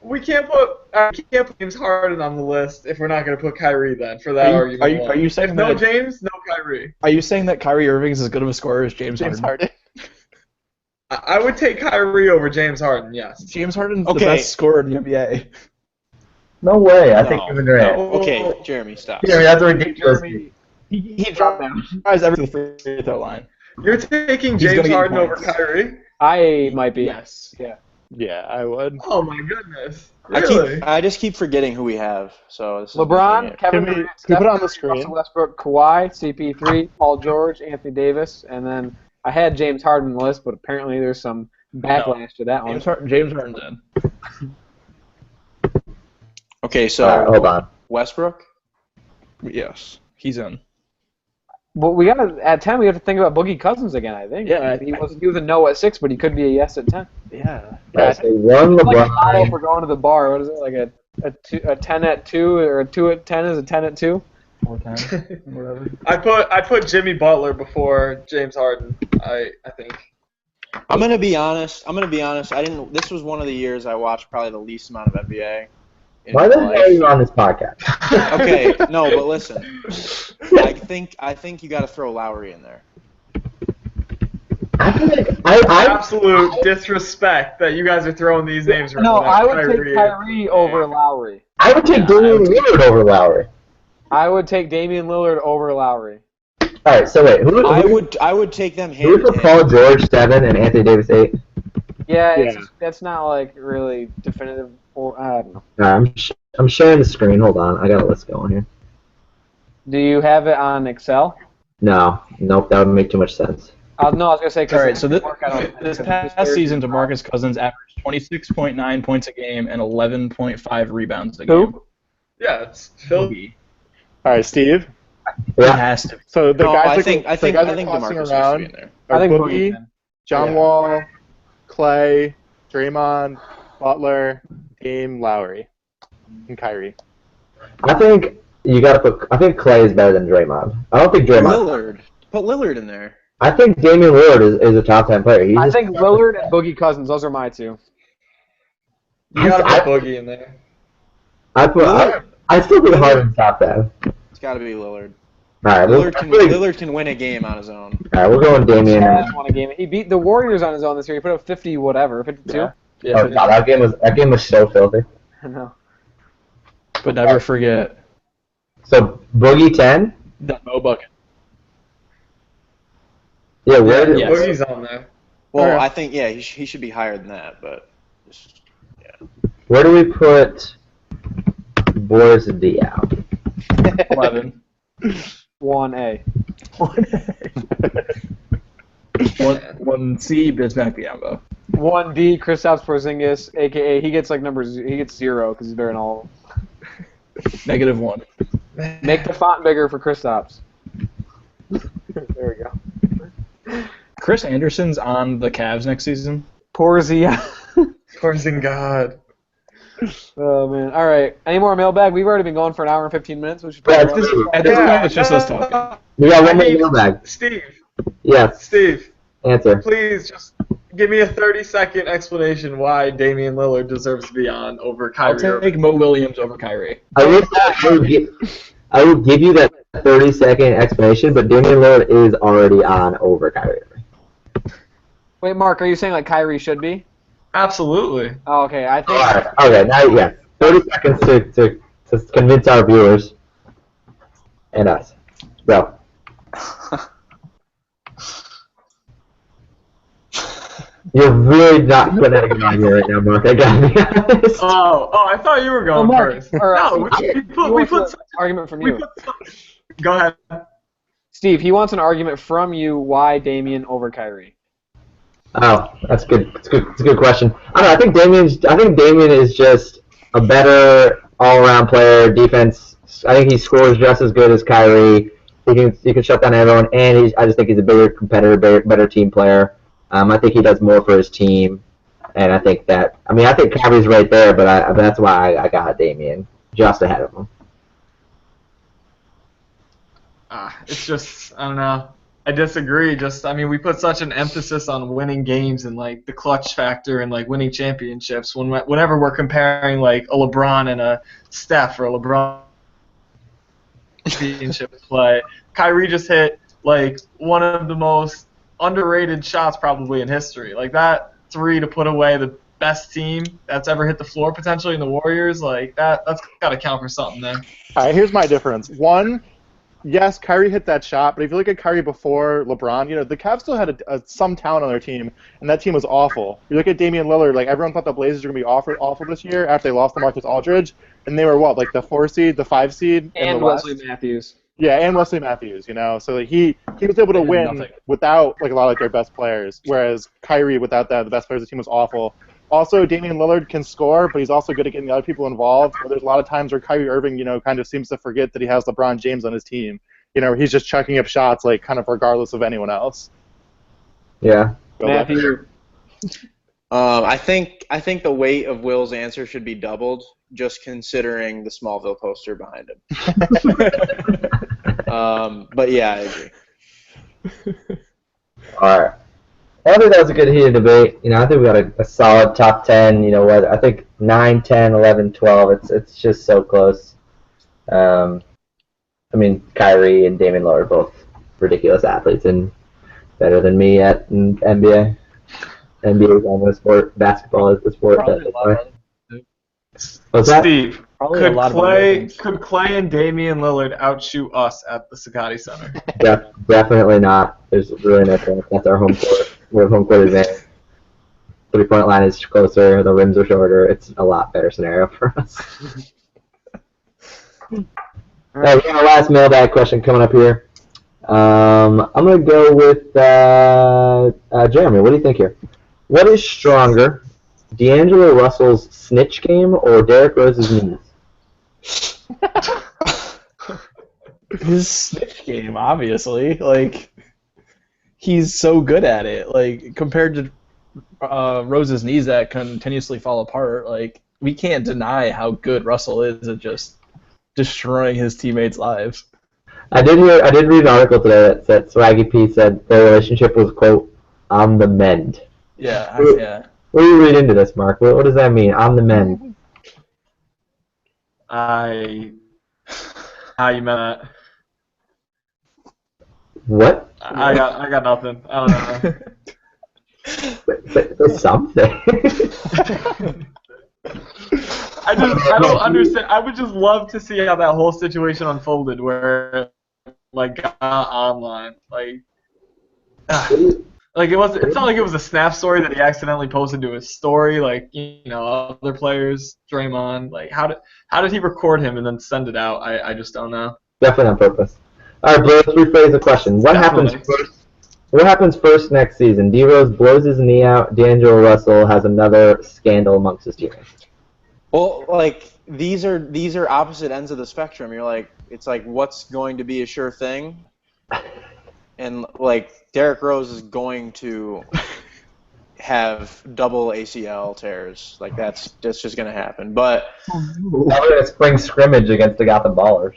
Speaker 6: we can't put James Harden on the list if we're not gonna put Kyrie then for that argument.
Speaker 4: Are you saying
Speaker 6: if no
Speaker 4: that?
Speaker 6: James, no Kyrie?
Speaker 4: Are you saying that Kyrie Irving is as good of a scorer as James
Speaker 7: James
Speaker 4: Harden?
Speaker 7: Harden.
Speaker 6: I would take Kyrie over James Harden. Yes.
Speaker 4: James Harden's
Speaker 5: Okay.
Speaker 4: the best scorer in the NBA.
Speaker 1: No way. I think
Speaker 5: No.
Speaker 1: Kevin Durant.
Speaker 5: Okay, Jeremy, stop.
Speaker 1: Yeah, that's ridiculous.
Speaker 4: He tries every free throw line.
Speaker 6: You're taking
Speaker 4: He's gonna
Speaker 6: James
Speaker 4: get
Speaker 6: Harden over
Speaker 4: points.
Speaker 6: Kyrie?
Speaker 2: I might be.
Speaker 4: Yes.
Speaker 2: Yeah.
Speaker 7: Yeah, I would.
Speaker 6: Oh my goodness. Really?
Speaker 5: I just keep forgetting who we have. So this is
Speaker 2: LeBron,
Speaker 5: making it-
Speaker 2: Kevin
Speaker 7: Can we-
Speaker 2: Durant,
Speaker 7: can we
Speaker 2: Steph
Speaker 7: put it on the
Speaker 2: Curry,
Speaker 7: screen?
Speaker 2: Russell Westbrook, Kawhi, CP3, Paul George, Anthony Davis, and then I had James Harden on the list, but apparently there's some backlash to that one.
Speaker 4: James Harden's in.
Speaker 5: Okay,
Speaker 1: All right,
Speaker 5: so
Speaker 1: hold on.
Speaker 5: Westbrook.
Speaker 4: Yes, he's in.
Speaker 2: But we got at 10. We have to think about Boogie Cousins again. I think.
Speaker 4: Yeah,
Speaker 2: he was a no at 6, but he could be a yes at 10.
Speaker 4: Yeah.
Speaker 1: Alright, so one
Speaker 2: It's like a model
Speaker 1: LeBron.
Speaker 2: for going to the bar. What is it like a 10 at 2 or a 2 at 10 is a 10 at 2?
Speaker 4: 4 times. Whatever.
Speaker 6: I put Jimmy Butler before James Harden. I think.
Speaker 5: I'm gonna be honest. This was one of the years I watched probably the least amount of NBA. in
Speaker 1: Why
Speaker 5: my
Speaker 1: the hell
Speaker 5: life.
Speaker 1: are you on this podcast?
Speaker 5: Okay, no, but listen. I think you got to throw Lowry in there.
Speaker 1: I feel like I
Speaker 6: Absolute disrespect that you guys are throwing these names around.
Speaker 2: No,
Speaker 6: without
Speaker 2: I would
Speaker 6: Kyrie.
Speaker 2: take Kyrie over Lowry.
Speaker 1: would take Damian Lillard over Lowry.
Speaker 2: I would take Damian Lillard over Lowry.
Speaker 1: All right, so wait,
Speaker 5: I would take them
Speaker 1: who
Speaker 5: hand
Speaker 1: put
Speaker 5: in
Speaker 1: Paul
Speaker 5: hand.
Speaker 1: George 7 and Anthony Davis 8?
Speaker 2: Yeah,
Speaker 7: Yeah.
Speaker 2: that's not like really definitive. Or I don't know.
Speaker 1: All right, I'm sharing the screen. Hold on, I got a list going here.
Speaker 2: Do you have it on Excel?
Speaker 1: No, nope, that would make too much sense.
Speaker 2: No, I was gonna say. 'cause
Speaker 4: All right, so
Speaker 2: this
Speaker 4: this past season, DeMarcus Cousins averaged 26.9 points a game and 11.5 rebounds a game.
Speaker 2: Who?
Speaker 6: Yeah, it's Phil.
Speaker 4: Boogie.
Speaker 7: All right, Steve.
Speaker 4: He
Speaker 1: Yeah.
Speaker 4: has to.
Speaker 7: So the
Speaker 5: No,
Speaker 7: guys
Speaker 5: I
Speaker 7: that
Speaker 5: think
Speaker 7: the guys that are
Speaker 5: DeMarcus
Speaker 7: tossing
Speaker 5: has to
Speaker 7: around
Speaker 5: be in there.
Speaker 7: are
Speaker 2: I think
Speaker 7: Boogie,
Speaker 2: Boogie.
Speaker 7: John
Speaker 5: Yeah.
Speaker 7: Wall, Clay, Draymond, Butler, Dame, Lowry, and Kyrie.
Speaker 1: I think you got to put. I think Clay is better than Draymond. I don't think Draymond.
Speaker 5: Lillard. Put Lillard in there.
Speaker 1: I think Damian Lillard is a top 10 player. He's
Speaker 2: I
Speaker 1: just,
Speaker 2: think Lillard and Boogie Cousins. Those are my two.
Speaker 6: You gotta
Speaker 1: I-
Speaker 6: put Boogie in there.
Speaker 1: I still think Harden's top 10.
Speaker 5: It's got to be Lillard.
Speaker 1: All right,
Speaker 5: Lillard can win a game on his own.
Speaker 1: All right, we're going Damian.
Speaker 2: Jazz won a game. He beat the Warriors on his own this year. He put up 50 whatever, 52.
Speaker 7: Yeah.
Speaker 4: Yeah,
Speaker 1: Oh, God, that game was so filthy.
Speaker 2: I know.
Speaker 4: but never forget
Speaker 1: So Boogie 10.
Speaker 4: that Mo bucket.
Speaker 1: Yeah, where did
Speaker 4: Yes.
Speaker 6: Boogie's on there.
Speaker 5: Well,
Speaker 7: Okay.
Speaker 5: I think he should be higher than that, but
Speaker 1: where do we put Boris Diaw?
Speaker 4: 11.
Speaker 2: 1A.
Speaker 4: 1C, Bismack Biyombo.
Speaker 2: 1D, Kristaps Porzingis, a.k.a. he gets like numbers. He gets 0 because he's better than all.
Speaker 4: -1.
Speaker 2: Make the font bigger for Kristaps. There we go.
Speaker 4: Chris Anderson's on the Cavs next season.
Speaker 2: Porzia.
Speaker 6: Porzingis.
Speaker 2: Oh man. All right. Any more mailbag? We've already been going for an hour and 15 minutes. We should
Speaker 1: Yeah,
Speaker 2: probably
Speaker 1: it's just-
Speaker 4: At this point, it's just us talking.
Speaker 1: We got one
Speaker 6: I mean-
Speaker 1: more mailbag.
Speaker 6: Steve,
Speaker 1: Yes,
Speaker 6: Steve,
Speaker 1: answer.
Speaker 6: please just give me a 30-second explanation why Damian Lillard deserves to be on over
Speaker 4: I'll
Speaker 6: Kyrie.
Speaker 4: take Mo Williams over Kyrie.
Speaker 1: I will give you that 30-second explanation, but Damian Lillard is already on over Kyrie.
Speaker 2: Wait, Mark, are you saying like Kyrie should be?
Speaker 6: Absolutely.
Speaker 2: Oh, okay. I think.
Speaker 1: All right. Okay. Now, yeah. 30 seconds to convince our viewers and us. Go. You're really not putting anything on here right now, Mark. I gotta be honest.
Speaker 6: Oh, I thought you were going
Speaker 2: Mark,
Speaker 6: first.
Speaker 2: or,
Speaker 6: No,
Speaker 2: Steve,
Speaker 6: we put
Speaker 2: an argument from
Speaker 6: we
Speaker 2: you.
Speaker 6: put. Go ahead.
Speaker 2: Steve, he wants an argument from you why Damian over Kyrie.
Speaker 1: Oh, that's good. It's good. It's a good question. I don't know. I think Damian is just a better all-around player. Defense. I think he scores just as good as Kyrie. He can shut down everyone, and I just think he's a bigger competitor, better team player. I think he does more for his team, and I think Kyrie's right there, but that's why I got Damian just ahead of him.
Speaker 6: It's just, I don't know. I disagree. We put such an emphasis on winning games and like the clutch factor and like winning championships. Whenever we're comparing like a LeBron and a Steph or a LeBron championship play, Kyrie just hit like one of the most underrated shots probably in history. Like that 3 to put away the best team that's ever hit the floor potentially in the Warriors. Like that's got to count for something there.
Speaker 7: All right, here's my difference. One, yes, Kyrie hit that shot, but if you look at Kyrie before LeBron, the Cavs still had some talent on their team, and that team was awful. You look at Damian Lillard, like everyone thought the Blazers were going to be awful this year after they lost to Marcus Aldridge, and they were what, like the 4 seed, the 5 seed, in
Speaker 2: And
Speaker 7: the West?
Speaker 2: Wesley Matthews.
Speaker 7: Yeah, and Wesley Matthews, so like, he was able to
Speaker 4: They did
Speaker 7: win
Speaker 4: nothing.
Speaker 7: without like a lot of their best players, whereas Kyrie, without that, the best players of the team was awful. Also, Damian Lillard can score, but he's also good at getting other people involved. Where there's a lot of times where Kyrie Irving, kind of seems to forget that he has LeBron James on his team. Where he's just chucking up shots, like kind of regardless of anyone else.
Speaker 1: Yeah.
Speaker 7: So
Speaker 2: Matthew.
Speaker 5: I think the weight of Will's answer should be doubled, just considering the Smallville poster behind him. But yeah, I agree.
Speaker 1: All right. I think that was a good heated debate. I think we got a solid top 10. I think 9, 10, 11, 12. It's just so close. Kyrie and Damian Lillard are both ridiculous athletes and better than me at NBA. NBA is almost sport. Basketball is the sport.
Speaker 4: Probably a lot of
Speaker 1: What's that?
Speaker 6: Steve,
Speaker 4: Probably a lot of other things.
Speaker 6: could Clay and Damian Lillard outshoot us at the Sagatti Center?
Speaker 1: Definitely not. There's really no chance. That's our home court. We have home court advantage. 3-point line is closer. The rims are shorter. It's a lot better scenario for us. All right, we got our last mailbag question coming up here. I'm going to go with Jeremy. What do you think here? What is stronger, D'Angelo Russell's snitch game or Derrick Rose's knees?
Speaker 4: His snitch game, obviously. Like, he's so good at it. Like, compared to Rose's knees that continuously fall apart, like, we can't deny how good Russell is at just destroying his teammates' lives.
Speaker 1: I did read an article today that said Swaggy P said their relationship was, quote, on the mend.
Speaker 4: Yeah, yeah.
Speaker 1: What do you read into this, Mark? What does that mean, on the mend?
Speaker 6: How you meant that?
Speaker 1: What?
Speaker 6: I got nothing. I don't know.
Speaker 1: But something.
Speaker 6: I don't understand. I would just love to see how that whole situation unfolded, where like got online, like it was. It's not like it was a snap story that he accidentally posted to his story, like other players, Draymond. Like how did he record him and then send it out? I just don't know.
Speaker 1: Definitely on purpose. All right, Blair, let's rephrase the question. What happens first? What happens first next season? D Rose blows his knee out. D'Angelo Russell has another scandal amongst his teammates.
Speaker 5: Well, like these are opposite ends of the spectrum. You're like, it's like what's going to be a sure thing, and like Derrick Rose is going to have double ACL tears. Like that's just going to happen. But
Speaker 1: Probably a spring scrimmage against the Gotham Ballers.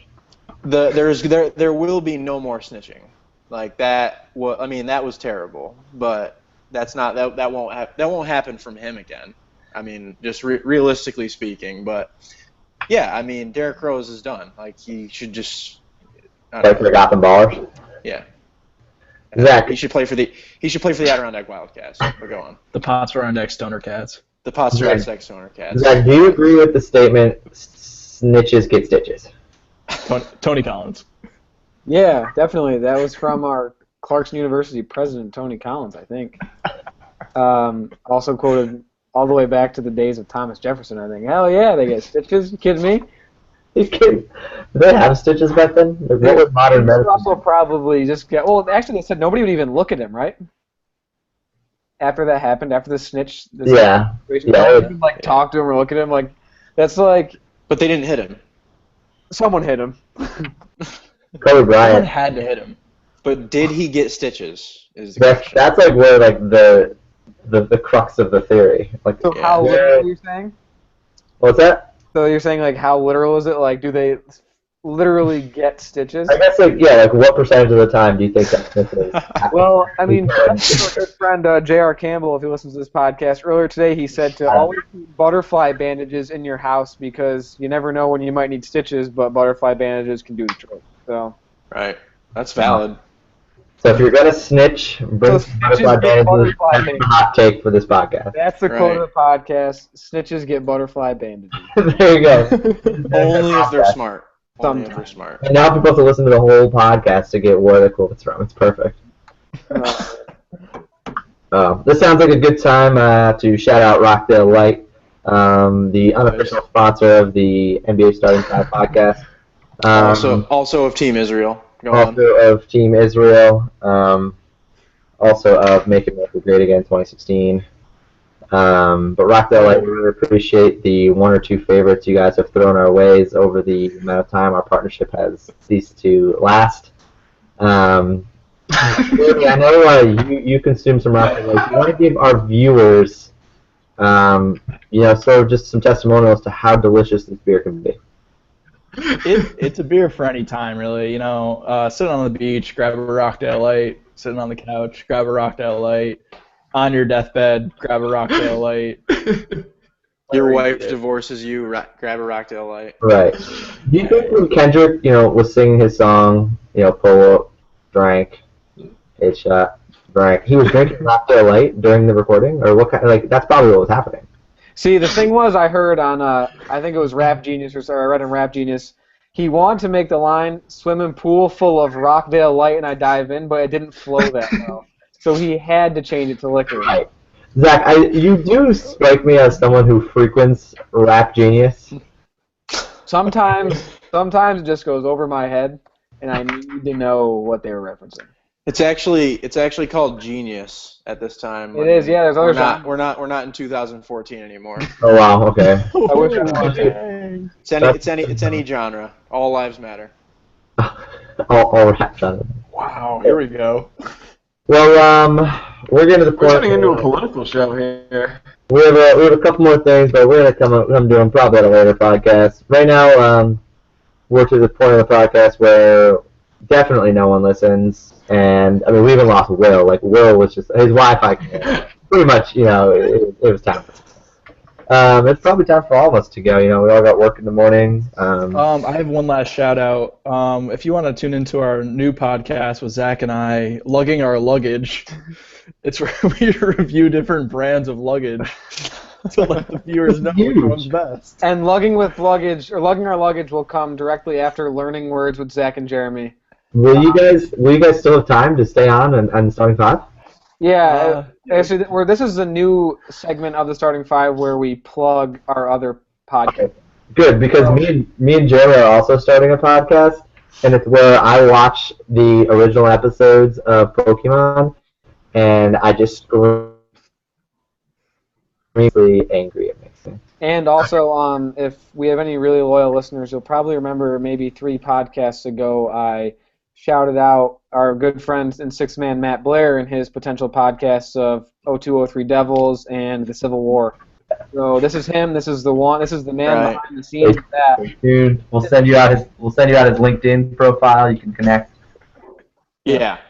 Speaker 5: there will be no more snitching. Like that. I mean, that was terrible. But that's not that won't happen from him again. I mean, just realistically speaking, but yeah, I mean, Derrick Rose is done. Like he should just
Speaker 1: Play for the Gotham Ballers.
Speaker 5: Yeah.
Speaker 1: Zach,
Speaker 5: He should play for the Adirondack Wildcats. But go on.
Speaker 4: The Adirondack Stoner Cats.
Speaker 5: The Adirondack Stoner Cats.
Speaker 1: Zach, do you agree with the statement? Snitches get stitches.
Speaker 4: Tony Collins.
Speaker 2: Yeah, definitely. That was from our Clarkson University president, Tony Collins, I think. Also quoted all the way back to the days of Thomas Jefferson, I think. Hell yeah, they get stitches. You kidding me?
Speaker 1: You kidding? Did they have stitches back then? Like, what was modern medicine?
Speaker 2: Russell probably just got. Well, actually, they said nobody would even look at him, right? After that happened, after the snitch.
Speaker 1: Yeah.
Speaker 2: Situation,
Speaker 1: Yeah.
Speaker 2: nobody would, like talk to him or look at him. Like that's like
Speaker 5: But they didn't hit him.
Speaker 2: someone hit him.
Speaker 1: Kobe
Speaker 4: Someone
Speaker 1: Bryant.
Speaker 4: had to hit him.
Speaker 5: But did he get stitches? Is the question.
Speaker 1: That's like where like the crux of the theory. Like,
Speaker 2: So
Speaker 5: Yeah.
Speaker 2: how literal are you saying?
Speaker 1: what's that?
Speaker 2: So you're saying like how literal is it? Like do they literally get stitches?
Speaker 1: I guess like like what percentage of the time do you think that snitches?
Speaker 2: Well, I mean, that's our good friend J.R. Campbell, if he listens to this podcast, earlier today he said to always keep butterfly bandages in your house because you never know when you might need stitches, but butterfly bandages can do the trick. So.
Speaker 5: Right. That's valid.
Speaker 1: So if you're gonna snitch, bring
Speaker 2: So
Speaker 1: some
Speaker 2: snitches
Speaker 1: butterfly
Speaker 2: get
Speaker 1: bandages.
Speaker 2: butterfly
Speaker 1: That's the
Speaker 2: bandages.
Speaker 1: hot take for this podcast.
Speaker 2: That's the
Speaker 5: Right.
Speaker 2: quote of the podcast. Snitches get butterfly bandages.
Speaker 1: There you go.
Speaker 5: Only if they're smart. Only if they're
Speaker 2: Sometimes.
Speaker 5: smart.
Speaker 1: And now people have to listen to the whole podcast to get where the quote's from. It's perfect. This sounds like a good time to shout out Rockdale Light, the unofficial sponsor of the NBA Starting Five podcast.
Speaker 5: Also of Team Israel. Go on.
Speaker 1: Also of Team Israel. Also of Make America Great Again 2016. But Rockdale Light, we really appreciate the one or two favorites you guys have thrown our ways over the amount of time our partnership has ceased to last. Jordy, I know you consume some Rockdale Light. You want to give our viewers, sort of just some testimonials to how delicious this beer can be.
Speaker 4: It's a beer for any time, really. Sitting on the beach, grab a Rockdale Light. Sitting on the couch, grab a Rockdale Light. On your deathbed, grab a Rockdale Light.
Speaker 5: Your wife divorces you, grab a Rockdale Light.
Speaker 1: Right. Do you think when Kendrick, was singing his song, pull up, drank, headshot, drank, he was drinking Rockdale Light during the recording, or what kind? That's probably what was happening.
Speaker 2: See, the thing was, I heard on, I think it was Rap Genius, I read in Rap Genius, he wanted to make the line, swimming pool full of Rockdale Light and I dive in, but it didn't flow that well. So he had to change it to liquor.
Speaker 1: Right. Zach, you do strike me as someone who frequents Rap Genius.
Speaker 2: Sometimes it just goes over my head, and I need to know what they were referencing.
Speaker 5: It's actually called Genius at this time.
Speaker 2: It is, yeah. There's other songs.
Speaker 5: We're not in 2014 anymore.
Speaker 1: Oh wow, okay.
Speaker 2: I wish I was.
Speaker 5: It's any genre. All lives matter.
Speaker 1: all wrapped up.
Speaker 4: Wow, here we go.
Speaker 1: Well, we're getting to the
Speaker 6: We're
Speaker 1: point.
Speaker 6: turning into a political show here.
Speaker 1: We have a couple more things, but we're gonna come do them probably at a later podcast. Right now, we're to the point of the podcast where definitely no one listens, and I mean we even lost Will. Like Will was just his Wi-Fi pretty much. It was time. It's probably time for all of us to go. We all got work in the morning.
Speaker 4: I have one last shout out. If you want to tune into our new podcast with Zach and I, Lugging Our Luggage, it's where we review different brands of luggage to let the viewers know which one's best.
Speaker 2: And lugging our luggage will come directly after learning words with Zach and Jeremy.
Speaker 1: Will you guys still have time to stay on and starting five?
Speaker 2: Yeah, actually, this is a new segment of the Starting Five where we plug our other podcast.
Speaker 1: Okay. Good, because me and Jeremy are also starting a podcast, and it's where I watch the original episodes of Pokemon, and I just really angry at me.
Speaker 2: And also, if we have any really loyal listeners, you'll probably remember maybe 3 podcasts ago I shouted out our good friend and sixth man Matt Blair and his potential podcasts of 0203 Devils and the Civil War. So this is him. This is the man behind the scenes.
Speaker 1: Dude, we'll send you out his LinkedIn profile. You can connect.
Speaker 5: Yeah.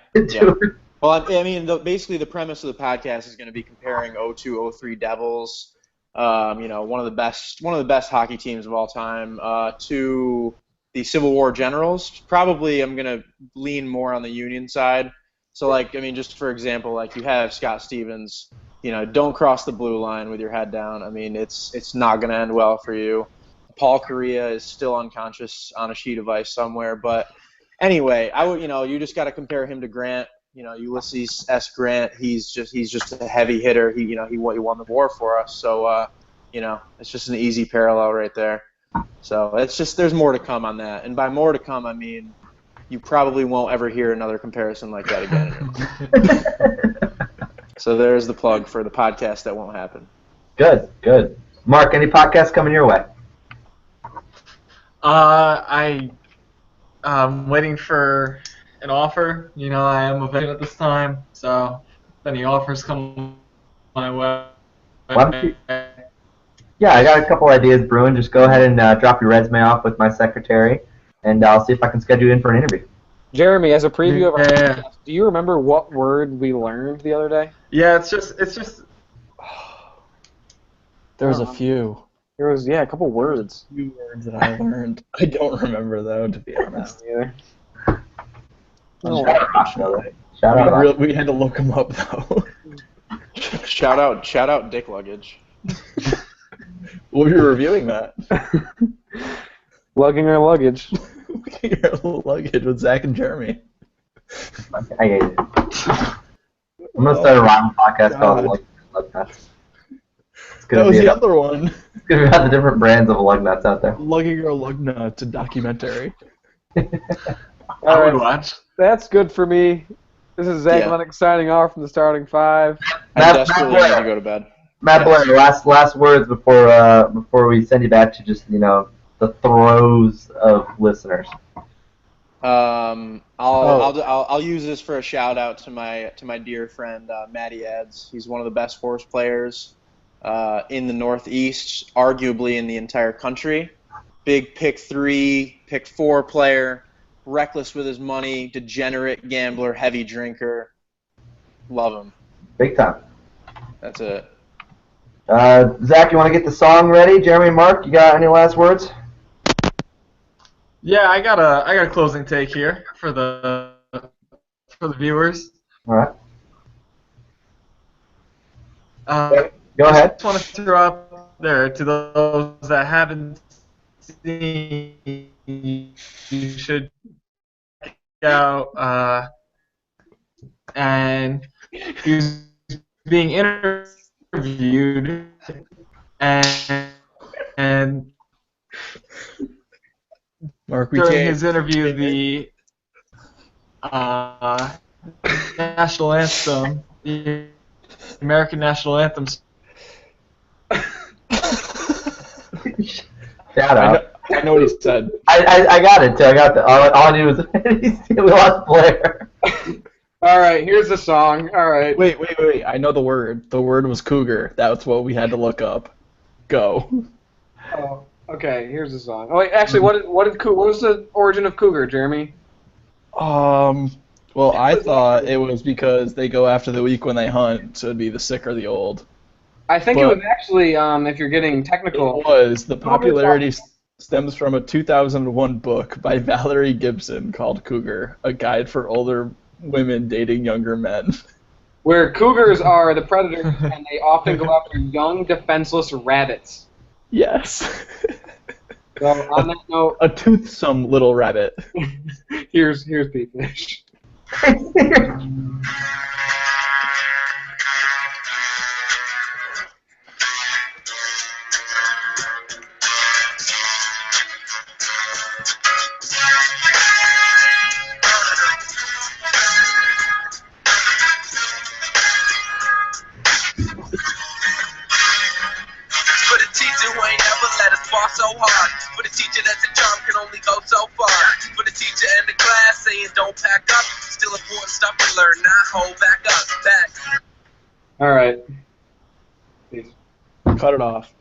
Speaker 5: Well, I mean, basically the premise of the podcast is going to be comparing 0203 Devils, one of the best hockey teams of all time, to the Civil War Generals. Probably I'm going to lean more on the Union side. So, just for example, you have Scott Stevens, don't cross the blue line with your head down. I mean, it's not going to end well for you. Paul Correa is still unconscious on a sheet of ice somewhere. But anyway, you just got to compare him to Grant. Ulysses S. Grant. He's just a heavy hitter. He won the war for us. So, it's just an easy parallel right there. So there's more to come on that. And by more to come, I mean you probably won't ever hear another comparison like that again. So there's the plug for the podcast that won't happen.
Speaker 1: Good. Mark, any podcasts coming your way?
Speaker 6: I'm waiting for an offer. I am a veteran at this time, so if any offers come my way.
Speaker 1: Yeah, I got a couple ideas brewing. Just go ahead and drop your resume off with my secretary, and I'll see if I can schedule you in for an interview.
Speaker 2: Jeremy, as a preview of our podcast, do you remember what word we learned the other day?
Speaker 6: Yeah, it's just.
Speaker 4: There was a few.
Speaker 2: There was a couple words.
Speaker 4: Few words that I learned. I don't remember though, to be honest.
Speaker 2: Either.
Speaker 1: Shout out.
Speaker 4: We had to look them up though.
Speaker 5: Shout out Dick Luggage.
Speaker 4: We'll be reviewing that.
Speaker 2: Lugging our luggage.
Speaker 4: Lugging our luggage with Zach and Jeremy.
Speaker 1: I hate it. I'm gonna start a rival podcast called Lug Nuts.
Speaker 4: That was the other one.
Speaker 1: It's gonna be about the different brands of lug nuts out there.
Speaker 4: Lugging our lug nuts, a documentary.
Speaker 6: I would watch.
Speaker 2: That's good for me. This is Zach Lennox signing off from the Starting Five.
Speaker 5: I desperately need to go to bed.
Speaker 1: Matt Blair, last words before we send you back to just the throes of listeners.
Speaker 5: I'll use this for a shout out to my dear friend Matty Ads. He's one of the best horse players in the Northeast, arguably in the entire country. Big pick 3, pick 4 player, reckless with his money, degenerate gambler, heavy drinker. Love him.
Speaker 1: Big time.
Speaker 5: That's it.
Speaker 1: Zach, you want to get the song ready? Jeremy, Mark, you got any last words?
Speaker 6: Yeah, I got a closing take here for the viewers.
Speaker 1: All right. Go ahead.
Speaker 6: I just want to throw out there to those that haven't seen, you should check out. And he was being interviewed, and
Speaker 4: Mark,
Speaker 6: during his interview, the national anthem, the American national anthem.
Speaker 1: Shout out.
Speaker 4: I know what he said.
Speaker 1: I got it, too. I got the. All I knew was we lost Blair.
Speaker 2: All right, here's the song. All right.
Speaker 4: Wait. I know the word. The word was cougar. That's what we had to look up. Go.
Speaker 2: Oh, okay. Here's the song. Oh, wait. Actually, what was the origin of cougar, Jeremy?
Speaker 4: Well, I thought it was because they go after the weak when they hunt, so it'd be the sick or the old.
Speaker 2: I think it
Speaker 4: But-
Speaker 2: was actually, if you're getting technical.
Speaker 4: It was. The popularity stems from a 2001 book by Valerie Gibson called Cougar, a guide for older women dating younger men.
Speaker 2: Where cougars are the predators, and they often go after young, defenseless rabbits.
Speaker 4: Yes.
Speaker 2: So on that note,
Speaker 4: A toothsome little rabbit.
Speaker 2: here's Pete Fish.
Speaker 3: For the teacher who ain't ever let us fall so hard. For the teacher that's a charm can only go so far. For the teacher in the class saying don't pack up. Still important stuff to learn, not hold back up. Back.
Speaker 2: All right. Peace.
Speaker 4: Cut it off.